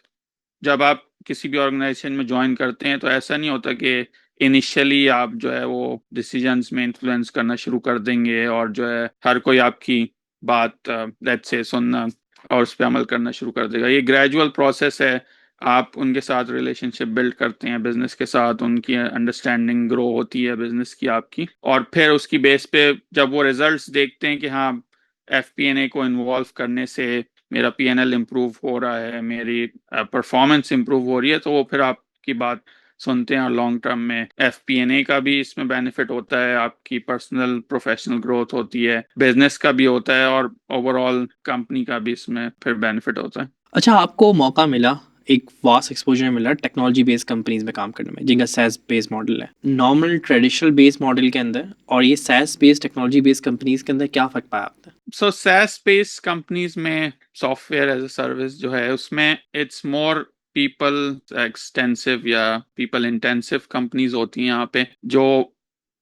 जब आप किसी भी ऑर्गेनाइजेशन में ज्वाइन करते हैं तो ऐसा नहीं होता कि इनिशियली आप जो है वो डिसीजंस में इन्फ्लुएंस करना शुरू कर देंगे और जो है हर कोई आपकी बात लेट्स से सुनना और उस पर अमल करना शुरू कर देगा. ये ग्रेजुअल प्रोसेस है. आप उनके साथ रिलेशनशिप बिल्ड करते हैं, बिजनेस के साथ उनकी अंडरस्टैंडिंग ग्रो होती है बिजनेस की आपकी, और फिर उसकी बेस पे जब वो रिजल्ट्स देखते हैं कि हाँ FP&A को इन्वॉल्व करने से मेरा P&L इम्प्रूव हो रहा है, मेरी परफॉर्मेंस इम्प्रूव हो रही है, तो वो फिर आपकी बात सुनते हैं और लॉन्ग टर्म में FP&A का भी इसमें बेनिफिट होता है, आपकी पर्सनल प्रोफेशनल ग्रोथ होती है, बिजनेस का भी होता है और ओवरऑल कंपनी का भी इसमें फिर बेनिफिट होता है. अच्छा, आपको मौका मिला, एक वास्ट एक्सपोजर मिला टेक्नोलॉजी बेस्ड कंपनीज में काम करने में, जिनका SaaS बेस्ड मॉडल है. नॉर्मल ट्रेडिशनल बेस्ड मॉडल के अंदर और ये SaaS based technology based companies के अंदर क्या फर्क पाया आपने? सो SaaS बेस्ड कंपनीज में सॉफ्टवेयर एज अ सर्विस जो है उसमें इट्स मोर पीपल एक्सटेंसिव या पीपल इंटेंसिव कंपनीज होती हैं. यहाँ पे जो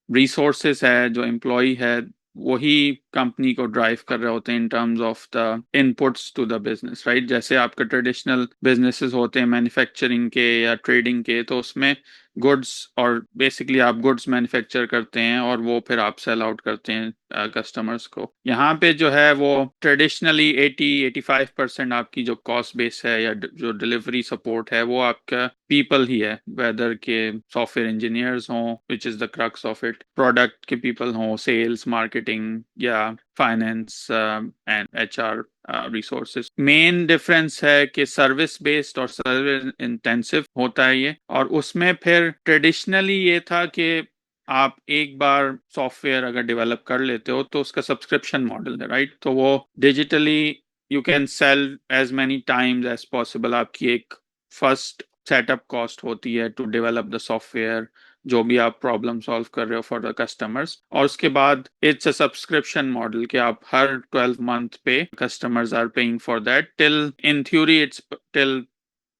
रिसोर्सेस है, जो एम्प्लॉय है, वही कंपनी को ड्राइव कर रहे होते हैं in terms of the inputs to the business, right? जैसे आपके ट्रेडिशनल बिजनेसेस होते हैं मैन्युफैक्चरिंग के या ट्रेडिंग के, तो उसमें गुड्स और बेसिकली आप गुड्स मैन्युफैक्चर करते हैं और वो फिर आप सेल आउट करते हैं कस्टमर्स को। यहाँ पे जो है वो ट्रेडिशनली 80-85% आपकी जो कॉस्ट बेस है या जो डिलीवरी सपोर्ट है वो आपका पीपल ही है, वेदर के सॉफ्टवेयर इंजीनियर्स हों, which is the crux of it, product के पीपल हों, सेल्स, मार्केटिंग या finance and HR resources. Main difference है कि सर्विस बेस्ड और सर्विस इंटेंसिव होता है ये, और उसमें फिर ट्रेडिशनली ये था कि आप एक बार सॉफ्टवेयर अगर डेवलप कर लेते हो तो उसका सब्सक्रिप्शन मॉडल है, राइट? तो वो digitally you can sell as many times as possible. आपकी एक फर्स्ट सेटअप कॉस्ट होती है टू डेवलप द सॉफ्टवेयर, जो भी आप प्रॉब्लम सॉल्व कर रहे हो फॉर द कस्टमर्स, और उसके बाद इट्स अ सब्सक्रिप्शन मॉडल कि आप हर 12 मंथ पे customers are paying for that till, in theory it's till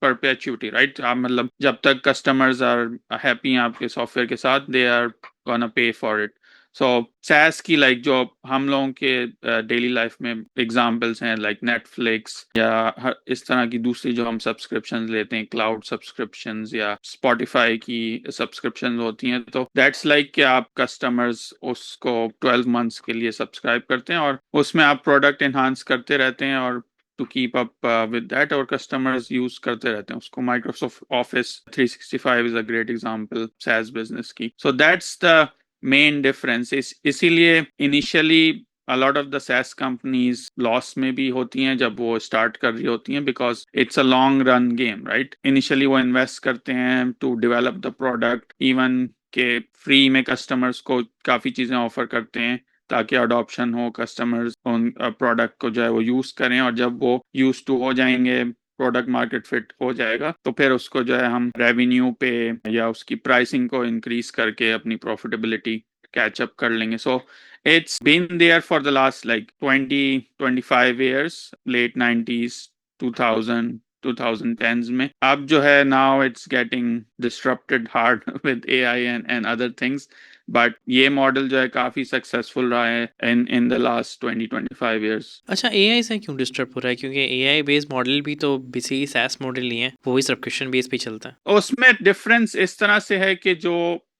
perpetuity, right? आप मतलब जब तक कस्टमर्स आर हैप्पी आपके सॉफ्टवेयर के साथ, they are gonna pay for it. So SaaS की लाइक जो हम लोगों के डेली लाइफ में एग्जांपल्स हैं लाइक नेटफ्लिक्स या इस तरह की दूसरी जो हम सब्सक्रिप्शंस लेते हैं, क्लाउड सब्सक्रिप्शंस या स्पॉटिफाई की सब्सक्रिप्शंस होती हैं, तो दैट्स लाइक कि आप कस्टमर्स उसको 12 मंथ्स के लिए सब्सक्राइब करते हैं और उसमें आप प्रोडक्ट एनहांस करते रहते हैं और to keep up with that, और कस्टमर्स यूज करते रहते हैं उसको। Microsoft Office 365 is a great example SaaS business की। So that's the main difference. इसीलिए initially a lot of the SaaS companies loss में भी होती हैं जब वो स्टार्ट कर रही होती हैं, because it's a long run game, right? Initially वो इन्वेस्ट करते हैं to develop the product, even के फ्री में कस्टमर्स को काफ़ी चीज़ें ऑफर करते हैं ताकि अडॉप्शन हो, कस्टमर्स उन प्रोडक्ट को जो है वो यूज़ करें, और जब वो यूज टू हो जाएंगे, प्रोडक्ट मार्केट फिट हो जाएगा, तो फिर उसको जो है हम रेवेन्यू पे या उसकी प्राइसिंग को इंक्रीज करके अपनी प्रॉफिटेबिलिटी कैचअप कर लेंगे। सो it's been there for the last like 20-25 years, late 90s, 2000, 2010s में। अब जो है now it's getting disrupted hard with AI and other things, but ये मॉडल जो है काफी सक्सेसफुल रहा है in the last 20-25 years। अच्छा, AI से क्यों डिस्टर्ब हो रहा है? क्योंकि AI बेस्ड मॉडल भी तो बेसिकली SaaS मॉडल ही है, वो भी सब्सक्रिप्शन बेस पे चलता है। उसमें डिफरेंस इस तरह से है कि जो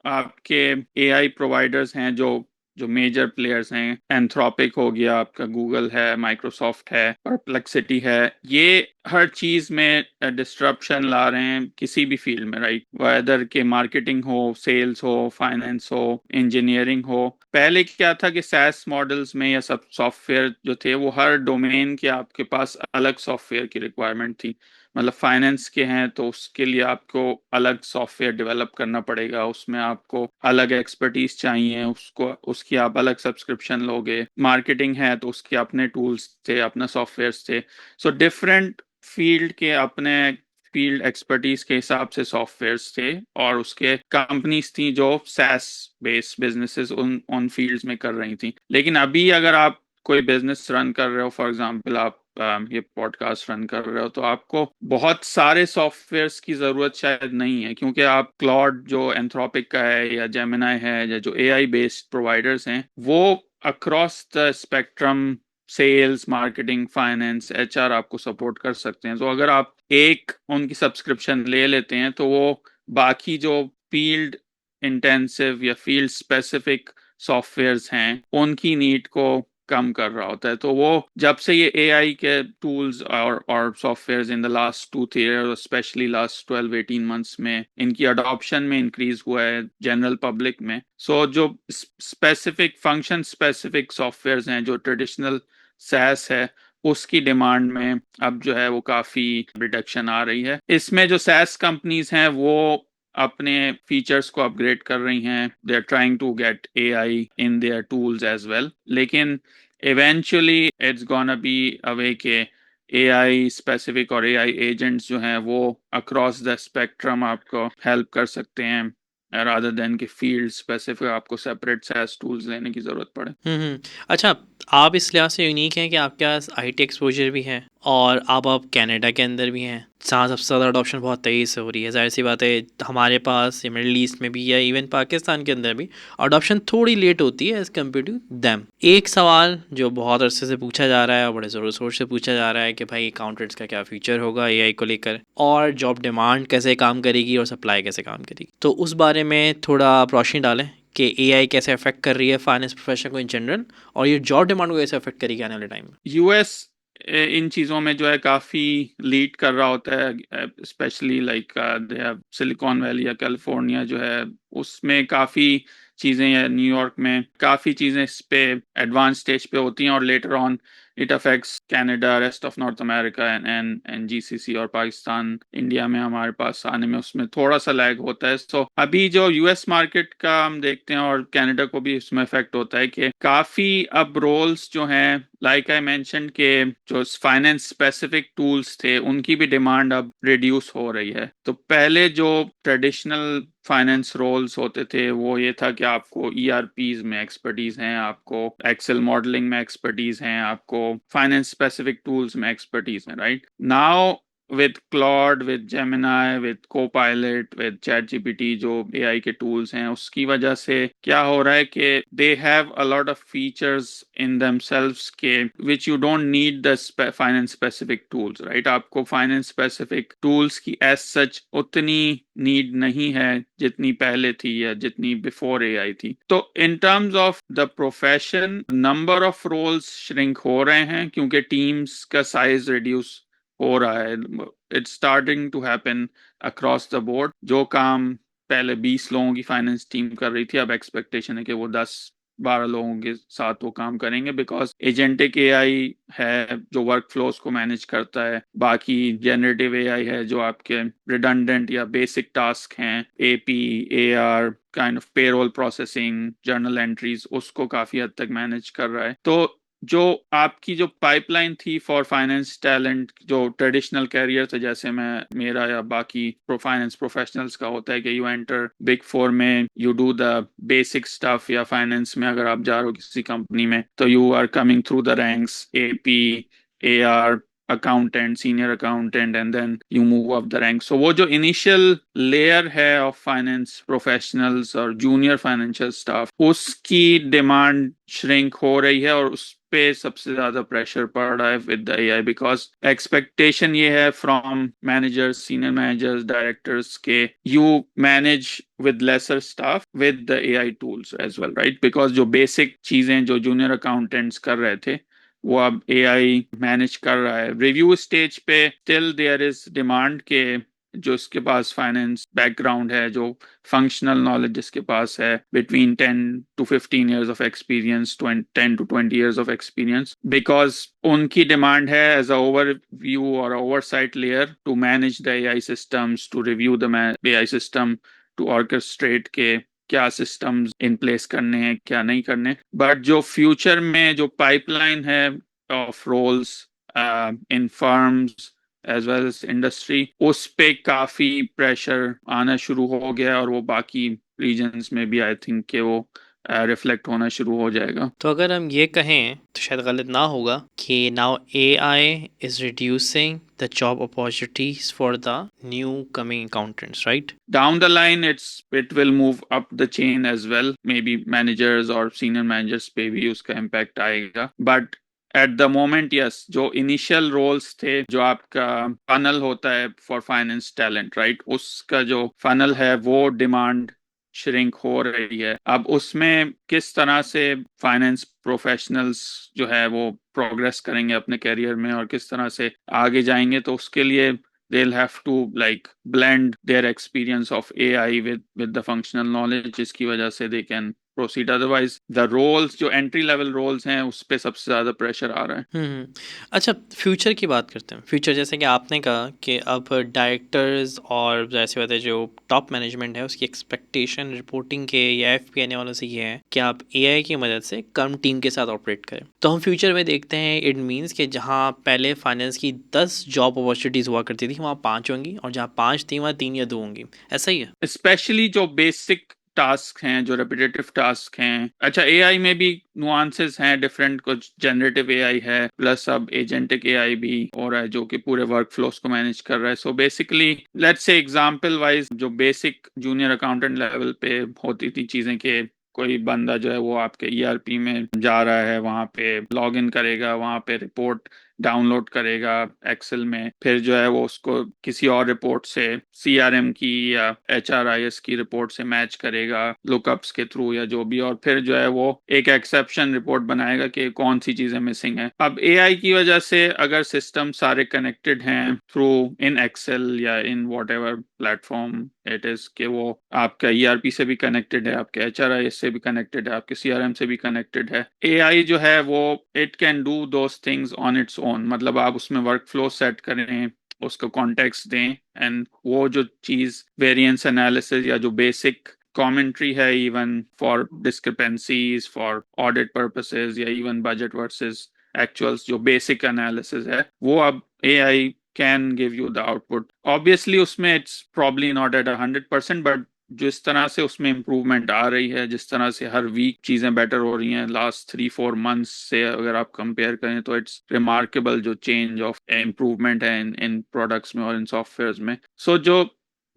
आपके AI प्रोवाइडर्स हैं, जो जो मेजर प्लेयर्स हैं, एंथ्रोपिक हो गया, आपका गूगल है, माइक्रोसॉफ्ट है, परप्लेक्सिटी है, ये हर चीज में डिस्ट्रप्शन ला रहे हैं किसी भी फील्ड में, राइट? वेदर के मार्केटिंग हो, सेल्स हो, फाइनेंस हो, इंजीनियरिंग हो। पहले क्या था कि सैस मॉडल्स में या सब सॉफ्टवेयर जो थे वो हर डोमेन के आपके पास अलग सॉफ्टवेयर की रिक्वायरमेंट थी। मतलब फाइनेंस के हैं तो उसके लिए आपको अलग सॉफ्टवेयर डेवलप करना पड़ेगा, उसमें आपको अलग एक्सपर्टीज चाहिए, उसको उसकी आप अलग सब्सक्रिप्शन लोगे। मार्केटिंग है तो उसके अपने टूल्स थे, अपना सॉफ्टवेयर थे। सो डिफरेंट फील्ड के अपने फील्ड एक्सपर्टीज के हिसाब से सॉफ्टवेयर्स थे, और उसके कंपनीज थी जो सैस बेस्ड बिजनेसेस उन फील्ड्स में कर रही थी। लेकिन अभी अगर आप कोई बिजनेस रन कर रहे हो, फॉर एग्जांपल आप ये पॉडकास्ट रन कर रहे हो, तो आपको बहुत सारे सॉफ्टवेयर्स की जरूरत शायद नहीं है, क्योंकि आप क्लॉड जो एंथ्रोपिक का है या जेमिनाई है या जो AI बेस्ड प्रोवाइडर्स हैं, वो across the spectrum sales, marketing, finance, HR आपको सपोर्ट कर सकते हैं। तो अगर आप एक उनकी सब्सक्रिप्शन ले लेते हैं तो वो बाकी जो फील्ड इंटेंसिव या फील्ड स्पेसिफिक सॉफ्टवेयर्स हैं उनकी नीड को कम कर रहा होता है। तो वो जब से ये AI के टूल्स और softwares in the last 2-3 years, specially last 12-18 months में इनकी अडॉप्शन में इंक्रीज हुआ है जनरल पब्लिक में। सो जो स्पेसिफिक फंक्शन स्पेसिफिक सॉफ्टवेयर्स हैं, जो ट्रेडिशनल SaaS है, उसकी डिमांड में अब जो है वो काफी रिडक्शन आ रही है। इसमें जो SaaS कंपनीज हैं वो अपने फीचर्स को अपग्रेड कर रही हैं, they are trying to get AI in their tools as well, लेकिन eventually it's gonna be a way के AI स्पेसिफिक और AI एजेंट्स जो हैं वो अक्रॉस द स्पेक्ट्रम आपको हेल्प कर सकते हैं, रादर देन कि फील्ड स्पेसिफिक आपको सेपरेट SaaS टूल्स लेने की जरूरत पड़े। अच्छा, आप इस लिहाज से यूनिक हैं कि आपके पास IT एक्सपोजर भी है और अब कनाडा के अंदर भी हैं, जहाँ सबसे ज़्यादा अडॉप्शन बहुत तेज़ी से हो रही है। ज़ाहिर सी बात है हमारे पास या मिडल ईस्ट में भी या इवन पाकिस्तान के अंदर भी अडॉप्शन थोड़ी लेट होती है एज़ कम्पेयर टू दैम। एक सवाल जो बहुत अरसे से पूछा जा रहा है और बड़े ज़ोर शोर से पूछा जा रहा है कि भाई अकाउंटेंट्स का क्या फ्यूचर होगा एआई को लेकर, और जॉब डिमांड कैसे काम करेगी और सप्लाई कैसे काम करेगी। तो उस बारे में थोड़ा आप रोशनी डालें कि एआई कैसे अफेक्ट कर रही है फाइनेंस प्रोफेशन को इन जनरल, और ये जॉब डिमांड को कैसे अफेक्ट करेगी आने वाले टाइम में। यूएस इन चीज़ों में जो है काफ़ी लीड कर रहा होता है, specially like they have silicon valley या कैलिफोर्निया जो है उसमें काफ़ी चीज़ें, या न्यूयॉर्क में काफ़ी चीज़ें इस पे एडवांस स्टेज पे होती हैं, और later on it affects Canada, rest of north America and GCC, और पाकिस्तान इंडिया में हमारे पास आने में उसमें थोड़ा सा लैग होता है। सो अभी जो यूएस मार्केट का हम देखते हैं, और कनाडा को भी इसमें इफेक्ट होता है कि काफ़ी अब रोल्स जो हैं, लाइक आई मेंशन के जो फाइनेंस स्पेसिफिक टूल्स थे उनकी भी डिमांड अब रिड्यूस हो रही है। तो पहले जो ट्रेडिशनल फाइनेंस रोल्स होते थे वो ये था कि आपको ईआरपीज में एक्सपर्टीज हैं, आपको एक्सेल मॉडलिंग में एक्सपर्टीज हैं, आपको फाइनेंस स्पेसिफिक टूल्स में एक्सपर्टीज हैं, right? Now with Claude, with Gemini, with Copilot, with ChatGPT जो AI के tools हैं, उसकी वजह से क्या हो रहा है कि they have a lot of features in themselves के which you don't need the finance specific tools, right? आपको finance specific tools की as such उतनी नीड नहीं है जितनी पहले थी या जितनी बिफोर AI थी। तो in terms of the profession, number of roles shrink हो रहे हैं क्योंकि टीम्स का साइज रिड्यूस हो रहा है। It's starting to happen across the board. जो काम पहले 20 लोगों की फाइनेंस टीम कर रही थी, अब एक्सपेक्टेशन है कि वो 10-12 लोगों के साथ वो काम करेंगे, बिकॉज एजेंटिक एआई है जो वर्क फ्लोज को मैनेज करता है, बाकी जनरेटिव एआई है जो आपके रिडंडेंट या बेसिक टास्क हैं, AP, AR, kind of payroll processing, journal entries, उसको काफी हद तक मैनेज कर रहा है। तो जो आपकी जो पाइपलाइन थी फॉर फाइनेंस टैलेंट, जो ट्रेडिशनल कैरियर थे, जैसे मेरा या बाकी फाइनेंस प्रोफेशनल्स का होता है कि यू एंटर बिग फोर में, you do the basic stuff, या फाइनेंस में अगर आप जा रहे हो किसी कंपनी में तो you are coming through the ranks, AP, AR, accountant, senior accountant, and then you move up the rank. So वो जो इनिशियल लेयर है ऑफ फाइनेंस प्रोफेशनल्स और जूनियर फाइनेंशियल स्टाफ, उसकी डिमांड श्रिंक हो रही है, और उस पे सबसे ज्यादा प्रेशर पड़ रहा है with the AI, because expectation ये है from managers, senior managers, directors के you manage with lesser staff with the AI tools as well, right? Because जो basic चीजें जो junior accountants कर रहे थे वो अब AI मैनेज कर रहा है। रिव्यू स्टेज पे still there is demand के जो इसके पास फाइनेंस बैकग्राउंड है, जो फंक्शनल नॉलेज जिसके पास है, between 10 to 15 years of experience, 10 to 20 years of experience, because उनकी डिमांड है एज अ ओवरव्यू और oversight layer to manage the AI systems, to review the AI system, to orchestrate के क्या सिस्टम्स इन प्लेस करने हैं, क्या नहीं करने। बट जो फ्यूचर में जो पाइपलाइन है of roles in firms as well as industry, उस पे काफी प्रेशर आना शुरू हो गया, और वो बाकी रीजन्स में भी आई थिंक कि वो रिफ्लेक्ट होना शुरू हो जाएगा। तो अगर हम ये कहें तो शायद गलत ना होगा कि now AI is reducing the job opportunities for the new coming accountants, right? Down the line, it will move up the chain as well. Maybe managers or senior managers पे भी उसका impact आएगा. But at the moment, yes, जो initial roles थे, जो आपका funnel होता है for finance talent, right? उसका जो funnel है वो demand श्रिंक हो रही है। अब उसमें किस तरह से फाइनेंस प्रोफेशनल्स जो है वो प्रोग्रेस करेंगे अपने करियर में और किस तरह से आगे जाएंगे, तो उसके लिए they'll have to like blend their experience of AI with the functional knowledge, जिसकी वजह से they can proceed. Otherwise the roles जो entry level roles हैं उस पे सबसे ज्यादा प्रेशर आ रहा है। अच्छा, फ्यूचर की बात करते हैं। फ्यूचर जैसे कि आपने कहा कि अब डायरेक्टर्स और जैसे बात है जो टॉप मैनेजमेंट है उसकी एक्सपेक्टेशन रिपोर्टिंग के या FP वालों से ये है कि आप AI की मदद से कम टीम के साथ ऑपरेट करें। तो हम फ्यूचर में देखते हैं इट मीन्स कि जहाँ पहले फाइनेंस की 10 जॉब अपॉर्चुनिटीज़ हुआ करती थी वहाँ 5 होंगी, और जहाँ 5 थी वहाँ 3 या 2 होंगी। ऐसा ही है? स्पेशली जो बेसिक टास्क हैं, जो रेपिटेटिव टास्क हैं। अच्छा, एआई में भी नुआंसेस हैं डिफरेंट, कुछ जनरेटिव एआई है, प्लस अब एजेंटिक एआई भी हो रहा है जो कि पूरे वर्क फ्लोस को मैनेज कर रहा है। So basically let's say example wise जो बेसिक जूनियर अकाउंटेंट लेवल पे होती थी चीजें कि कोई बंदा जो है वो आपके ईआरपी में जा रहा है, वहां पे लॉग इन करेगा, वहां पे रिपोर्ट डाउनलोड करेगा एक्सेल में, फिर जो है वो उसको किसी और रिपोर्ट से सीआरएम की या एचआरआईएस की रिपोर्ट से मैच करेगा लुकअप्स के थ्रू या जो भी, और फिर जो है वो एक एक्सेप्शन रिपोर्ट बनाएगा कि कौन सी चीजें मिसिंग है। अब एआई की वजह से अगर सिस्टम सारे कनेक्टेड हैं थ्रू इन एक्सेल या in what ever platform it is, कि वो आपका ईआरपी से भी कनेक्टेड है, आपके एचआरआईएस से भी कनेक्टेड है, आपके सीआरएम से भी कनेक्टेड है, एआई जो है वो it can do those things on its own. मतलब आप उसमें वर्क फ्लो सेट करें, उसको कॉन्टेक्स्ट दें, एंड वो जो चीज वेरिएंस एनालिसिस या जो बेसिक कमेंट्री है, even for discrepancies for audit purposes या इवन बजट वर्सेस एक्चुअल्स, जो बेसिक एनालिसिस है वो अब AI can give you the output. Obviously उसमें it's probably not at 100%, but जिस तरह से उसमें इम्प्रूवमेंट आ रही है, जिस तरह से हर वीक चीजें बेटर हो रही हैं लास्ट 3-4 मंथ्स से अगर आप कंपेयर करें, तो इट्स रिमार्केबल जो चेंज ऑफ इम्प्रूवमेंट है इन प्रोडक्ट्स में और इन सॉफ्टवेयर में। सो जो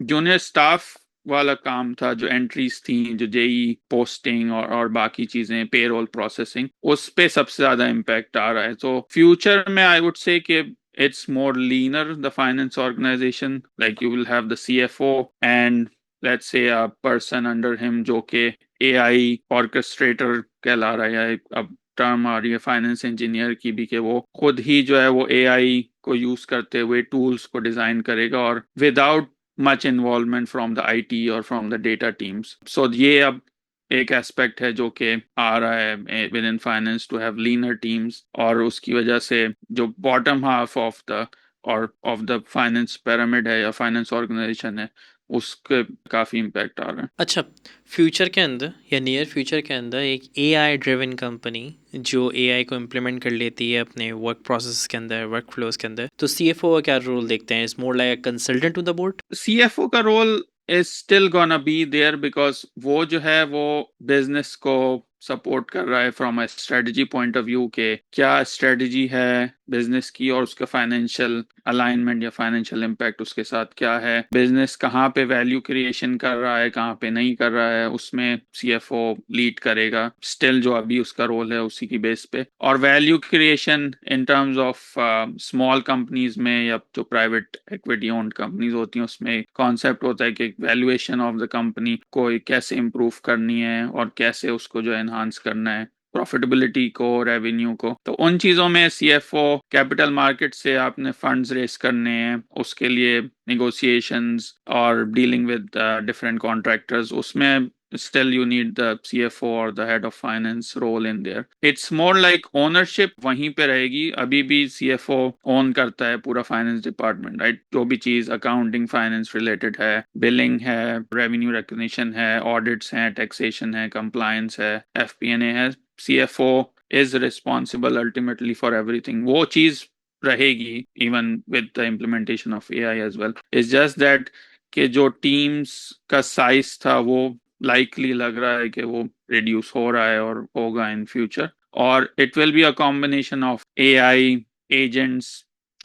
जूनियर स्टाफ वाला काम था, जो एंट्रीज थी, जो जेई पोस्टिंग और बाकी चीजें, पेरोल प्रोसेसिंग, उस पे सबसे ज्यादा इम्पैक्ट आ रहा है। तो फ्यूचर में आई वुड से कि it's more leaner, the finance organization, like you will have the CFO and let's say a person under him जो कि AI orchestrator कहला रहा है। अब टर्म आ रही है फाइनेंस इंजीनियर की भी कि वो खुद ही जो है वो AI को यूज करते हुए टूल्स को डिजाइन करेगा और without much involvement from the IT और फ्रॉम द डेटा टीम्स। सो ये अब एक एस्पेक्ट है जो कि आ रहा है with in finance to have leaner teams, और उसकी वजह से जो बॉटम हाफ ऑफ द और ऑफ द फाइनेंस पिरामिड है या फाइनेंस ऑर्गेनाइजेशन है, उसके काफी इम्पैक्ट आ रहा है। अच्छा, फ्यूचर के अंदर या नियर फ्यूचर के अंदर एक एआई ड्रिवन कंपनी जो एआई को इम्प्लीमेंट कर लेती है अपने वर्क प्रोसेस के अंदर, वर्क फ्लोज के अंदर, तो सीएफओ का क्या रोल देखते हैं? Is more like a consultant to the board? CFO का role is still gonna be there because वो जो है वो बिजनेस को सपोर्ट कर रहा है from a strategy point of view के क्या स्ट्रेटजी है बिजनेस की और उसका फाइनेंशियल अलाइनमेंट या फाइनेंशियल इम्पैक्ट उसके साथ क्या है, बिजनेस कहाँ पे वैल्यू क्रिएशन कर रहा है, कहाँ पे नहीं कर रहा है, उसमें सीएफओ लीड करेगा स्टिल, जो अभी उसका रोल है उसी की बेस पे। और value creation in terms of small companies में या जो प्राइवेट इक्विटी ओन्ड कंपनीज होती हैं उसमें कॉन्सेप्ट होता है कि वैल्यूएशन ऑफ द कंपनी को कैसे इम्प्रूव करनी है और कैसे उसको जो एनहांस करना है, प्रॉफिटेबिलिटी को, रेवेन्यू को। तो उन चीजों में सीएफओ कैपिटल मार्केट से आपने फंड्स रेस करने हैं, उसके लिए नेगोशिएशंस और डीलिंग विद डिफरेंट कॉन्ट्रैक्टर्स, उसमें still you need the CFO or the head of finance role in there. It's more like ownership वहीं पे रहेगी, अभी भी CFO ओन करता है पूरा फाइनेंस डिपार्टमेंट, राइट? जो भी चीज अकाउंटिंग फाइनेंस रिलेटेड है, बिलिंग है, रेवेन्यू रिकग्निशन है, ऑडिट्स हैं, टैक्सेशन है, कंप्लायंस है, FP&A है, CFO is responsible ultimately for everything. वो चीज रहेगी even with the implementation of AI as well. It's just that कि जो टीम्स का साइज था वो लाइकली लग रहा है कि वो रिड्यूस हो रहा है और होगा इन फ्यूचर, और it will be a combination of AI agents,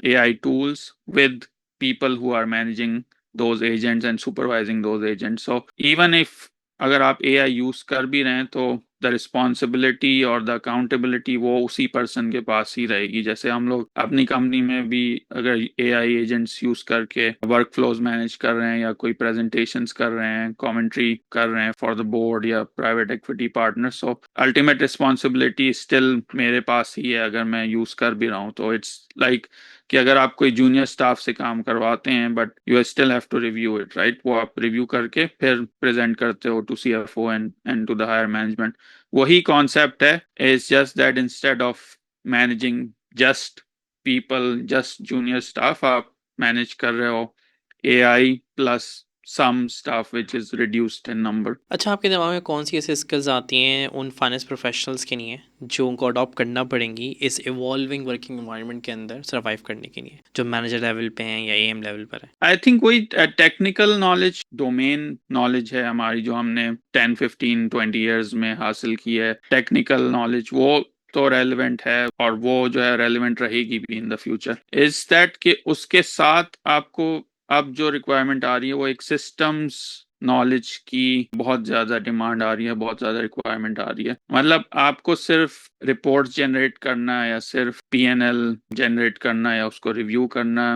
AI tools with people who are managing those agents and supervising those agents. So even if अगर आप AI यूज कर भी रहे हैं तो द रिस्पॉन्सिबिलिटी और द अकाउंटेबिलिटी वो उसी पर्सन के पास ही रहेगी। जैसे हम लोग अपनी कंपनी में भी अगर AI एजेंट्स यूज करके वर्क फ्लोज मैनेज कर रहे हैं या कोई प्रेजेंटेशंस कर रहे हैं, कमेंट्री कर रहे हैं फॉर द बोर्ड या प्राइवेट इक्विटी पार्टनर, सो अल्टीमेट रिस्पॉन्सिबिलिटी स्टिल मेरे पास ही है अगर मैं यूज कर भी रहा हूँ। तो इट्स लाइक कि अगर आप कोई जूनियर स्टाफ से काम करवाते हैं but you still have to review it, right? वो आप रिव्यू करके फिर प्रेजेंट करते हो to CFO and to the higher management. वही कॉन्सेप्ट है, is just that instead of managing just people, just junior staff, आप मैनेज कर रहे हो AI plus some stuff which is reduced in number. अच्छा, आपके दिमाग में कौन सी ऐसी स्किल्स आती हैं उन फाइनेंस प्रोफेशनल्स के लिए जो उनको अडॉप्ट करना पड़ेंगी इस इवॉल्विंग वर्किंग एनवायरनमेंट के अंदर सर्वाइव करने के लिए, जो मैनेजर लेवल पे हैं या एएम लेवल पर है? आई थिंक वही टेक्निकल नॉलेज, डोमेन नॉलेज है हमारी, जो हमने 10 15 20 years में हासिल की है। टेक्निकल नॉलेज वो तो रेलिवेंट है, और वो जो है रेलिवेंट रहेगी भी इन द फ्यूचर। इज दैट कि उसके साथ आपको अब जो रिक्वायरमेंट आ रही है वो एक सिस्टम्स नॉलेज की बहुत ज्यादा डिमांड आ रही है, बहुत ज्यादा रिक्वायरमेंट आ रही है। मतलब आपको सिर्फ रिपोर्ट्स जनरेट करना है या सिर्फ पीएनएल जनरेट करना है या उसको रिव्यू करना,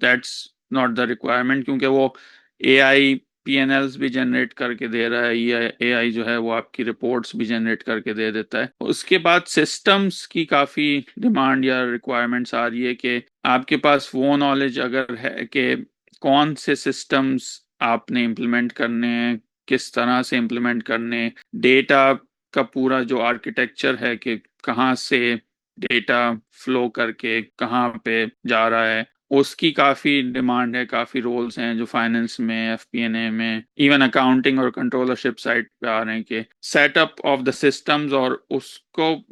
दैट्स नॉट द रिक्वायरमेंट, क्योंकि वो एआई पीएनएल्स भी जनरेट करके दे रहा है। एआई जो है वो आपकी रिपोर्ट्स भी जनरेट करके दे देता है। उसके बाद सिस्टम्स की काफ़ी डिमांड या रिक्वायरमेंट्स आ रही है कि आपके पास वो नॉलेज अगर है कि कौन से सिस्टम्स आपने इम्प्लीमेंट करने हैं, किस तरह से इम्प्लीमेंट करने, डेटा का पूरा जो आर्किटेक्चर है कि कहाँ से डेटा फ्लो करके कहाँ पे जा रहा है, उसकी काफ़ी डिमांड है। काफ़ी रोल्स हैं जो फाइनेंस में, एफपीएनए में, इवन अकाउंटिंग और कंट्रोलरशिप साइड पे आ रहे हैं कि सेटअप ऑफ द सिस्टम्स, और उसको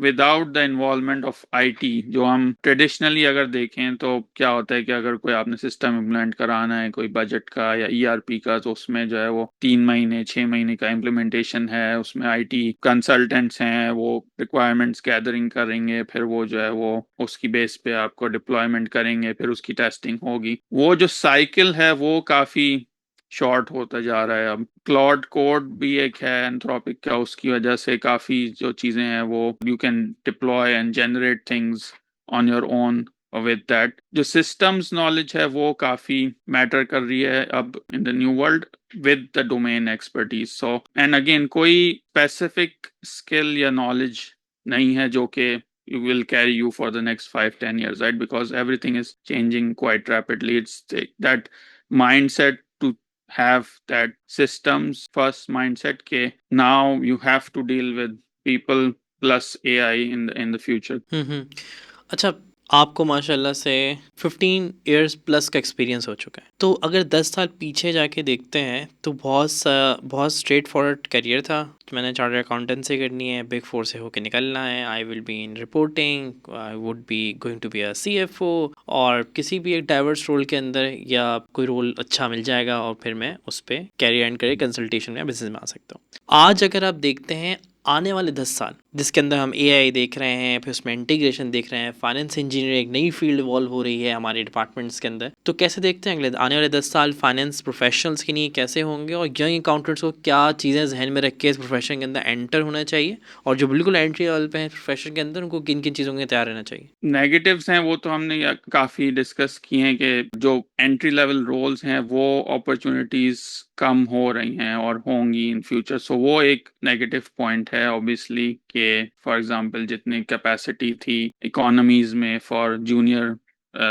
without the involvement of IT. जो हम ट्रेडिशनली अगर देखें तो क्या होता है कि अगर कोई आपने सिस्टम इम्प्लीमेंट कराना है, कोई बजट का या ईआरपी का, तो उसमें जो है वो 3 महीने 6 महीने का इम्प्लीमेंटेशन है। उसमें आईटी कंसल्टेंट्स हैं, वो रिक्वायरमेंट्स गैदरिंग करेंगे, फिर वो जो है वो उसकी बेस पे आपको डिप्लॉयमेंट करेंगे, फिर उसकी टेस्टिंग होगी। वो जो साइकिल है वो काफ़ी शॉर्ट होता जा रहा है। अब क्लाउड कोड भी एक है एंथ्रोपिक का, उसकी वजह से काफ़ी जो चीज़ें हैं वो you can deploy and generate things on your own. With that जो सिस्टम्स नॉलेज है वो काफ़ी मैटर कर रही है अब in the new world with the domain expertise. So and again कोई स्पेसिफिक स्किल या नॉलेज नहीं है जो कि you will carry you for the next 5 10 years, right? Because everything is changing quite rapidly. It's that mindset to have that systems first mindset ke now you have to deal with people plus AI in the future. अच्छा, आपको माशाल्लाह से 15 इयर्स प्लस का एक्सपीरियंस हो चुका है, तो अगर 10 साल पीछे जाके देखते हैं तो बहुत स्ट्रेट फॉरवर्ड करियर था। मैंने चार्टर्ड अकाउंटेंट से करनी है, बिग फोर से होके निकलना है, I will be in reporting, I would be going to be a CFO, और किसी भी एक डाइवर्स रोल के अंदर या कोई रोल अच्छा मिल जाएगा और फिर मैं उस पर कैरियर एंड करके कंसल्टेशन में बिजनेस में आ सकता हूँ। आज अगर आप देखते हैं आने वाले 10 साल जिसके अंदर हम एआई देख रहे हैं, फिर उसमें इंटीग्रेशन देख रहे हैं, फाइनेंस इंजीनियरिंग एक नई फील्ड इवॉल्व हो रही है हमारे डिपार्टमेंट्स के अंदर, तो कैसे देखते हैं अगले आने वाले 10 साल फाइनेंस प्रोफेशनल्स के लिए कैसे होंगे, और यंग अकाउंटेंट्स को क्या चीज़ें जहन में रख के इस प्रोफेशन के अंदर एंटर होना चाहिए, और जो बिल्कुल एंट्री लेवल पे है प्रोफेशन के अंदर उनको किन किन चीज़ों के तैयार रहना चाहिए? नेगेटिव्स हैं वो तो हमने काफ़ी डिस्कस किए हैं कि जो एंट्री लेवल रोल्स हैं वो अपॉर्चुनिटीज़ कम हो रही हैं और होंगी इन फ्यूचर। सो वो एक नेगेटिव पॉइंट है ऑब्वियसली कि फॉर एग्जांपल जितनी कैपेसिटी थी इकोनॉमीज में for junior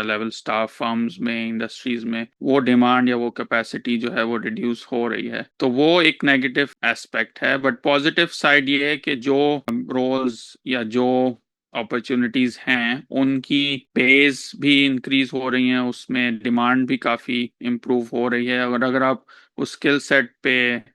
level staff firms में, इंडस्ट्रीज में, वो डिमांड या वो कैपेसिटी जो है वो रिड्यूस हो रही है। तो वो एक नेगेटिव एस्पेक्ट है। बट पॉजिटिव साइड ये है कि जो रोल्स या जो अपॉर्चुनिटीज हैं उनकी पेज भी इंक्रीज हो रही हैं, उसमें डिमांड भी काफ़ी इम्प्रूव हो रही है। और अगर आप उस स्किल सेट पे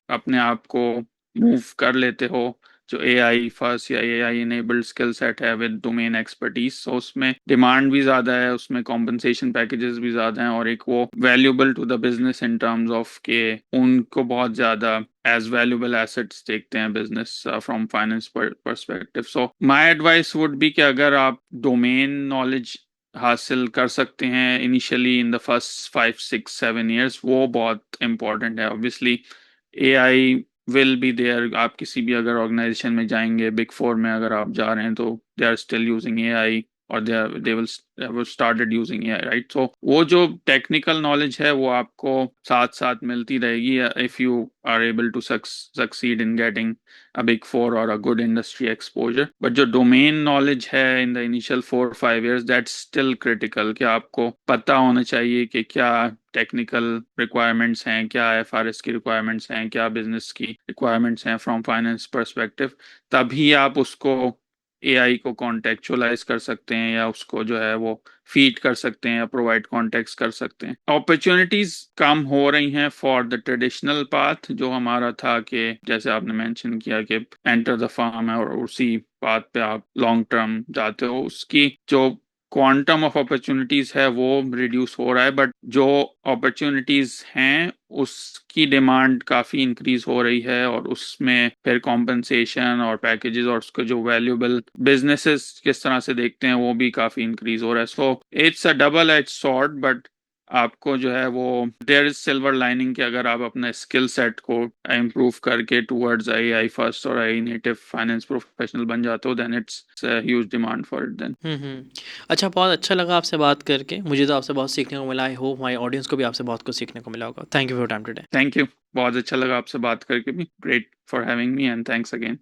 अपने आप को मूव कर लेते हो, जो एआई फर्स्ट या एआई इनेबल्ड स्किल सेट है विद डोमेन एक्सपर्टीज, तो उसमें डिमांड भी ज़्यादा है, उसमें कॉम्पनसेशन पैकेजेस भी ज़्यादा हैं, और एक वो valuable to the business in terms of के उनको बहुत ज़्यादा एज वैल्यूबल एसेट्स देखते हैं business from finance perspective. So my advice would be कि अगर आप डोमेन नॉलेज हासिल कर सकते हैं initially in the first 5 6 7 years, वो बहुत इंपॉर्टेंट है। Obviously AI will be there. आप किसी भी अगर ऑर्गेनाइजेशन में जाएंगे, बिग फोर में अगर आप जा रहे हैं, तो they are still using AI, और they will started using AI, right? So वो जो टेक्निकल नॉलेज है वो आपको साथ साथ मिलती रहेगी if you are able to succeed in getting a big four or a good industry exposure. But जो domain knowledge है in the initial 4 or 5 years, that's still critical कि आपको पता होना चाहिए कि क्या टेक्निकल रिक्वायरमेंट्स हैं, क्या एफआरएस की रिक्वायरमेंट्स हैं, क्या बिजनेस की रिक्वायरमेंट्स हैं फ्रॉम फाइनेंस पर्सपेक्टिव। तभी आप उसको एआई को कॉन्टेक्चुअलाइज कर सकते हैं या उसको जो है वो फीड कर सकते हैं या प्रोवाइड कॉन्टेक्स्ट कर सकते हैं। अपॉर्चुनिटीज कम हो रही हैं फॉर द ट्रेडिशनल पाथ जो हमारा था, कि जैसे आपने मेंशन किया कि एंटर द फार्म है और उसी पाथ पे आप लॉन्ग टर्म जाते हो, उसकी जो क्वांटम ऑफ अपॉर्चुनिटीज है वो रिड्यूस हो रहा है, बट जो अपॉर्चुनिटीज हैं उसकी डिमांड काफी इंक्रीज हो रही है, और उसमें फिर कॉम्पनसेशन और पैकेजेस और उसके जो वैल्यूएबल बिजनेसेस किस तरह से देखते हैं वो भी काफी इंक्रीज हो रहा है। So it's a double edge sword, but आपको जो है वो देयर इज सिल्वर लाइनिंग कि अगर आप अपने स्किल सेट को इम्प्रूव करके टुवर्ड्स एआई फर्स्ट और एआई नेटिव फाइनेंस प्रोफेशनल बन जाते हो, then it's huge demand for it then. अच्छा, बहुत अच्छा लगा आपसे बात करके। मुझे तो आपसे बहुत सीखने को मिला। आई होप हमारे ऑडियंस को भी आपसे बहुत कुछ सीखने को मिला होगा। Thank you for your time today. Thank you, बहुत अच्छा लगा आपसे बात करके भी। Great for having me and thanks again.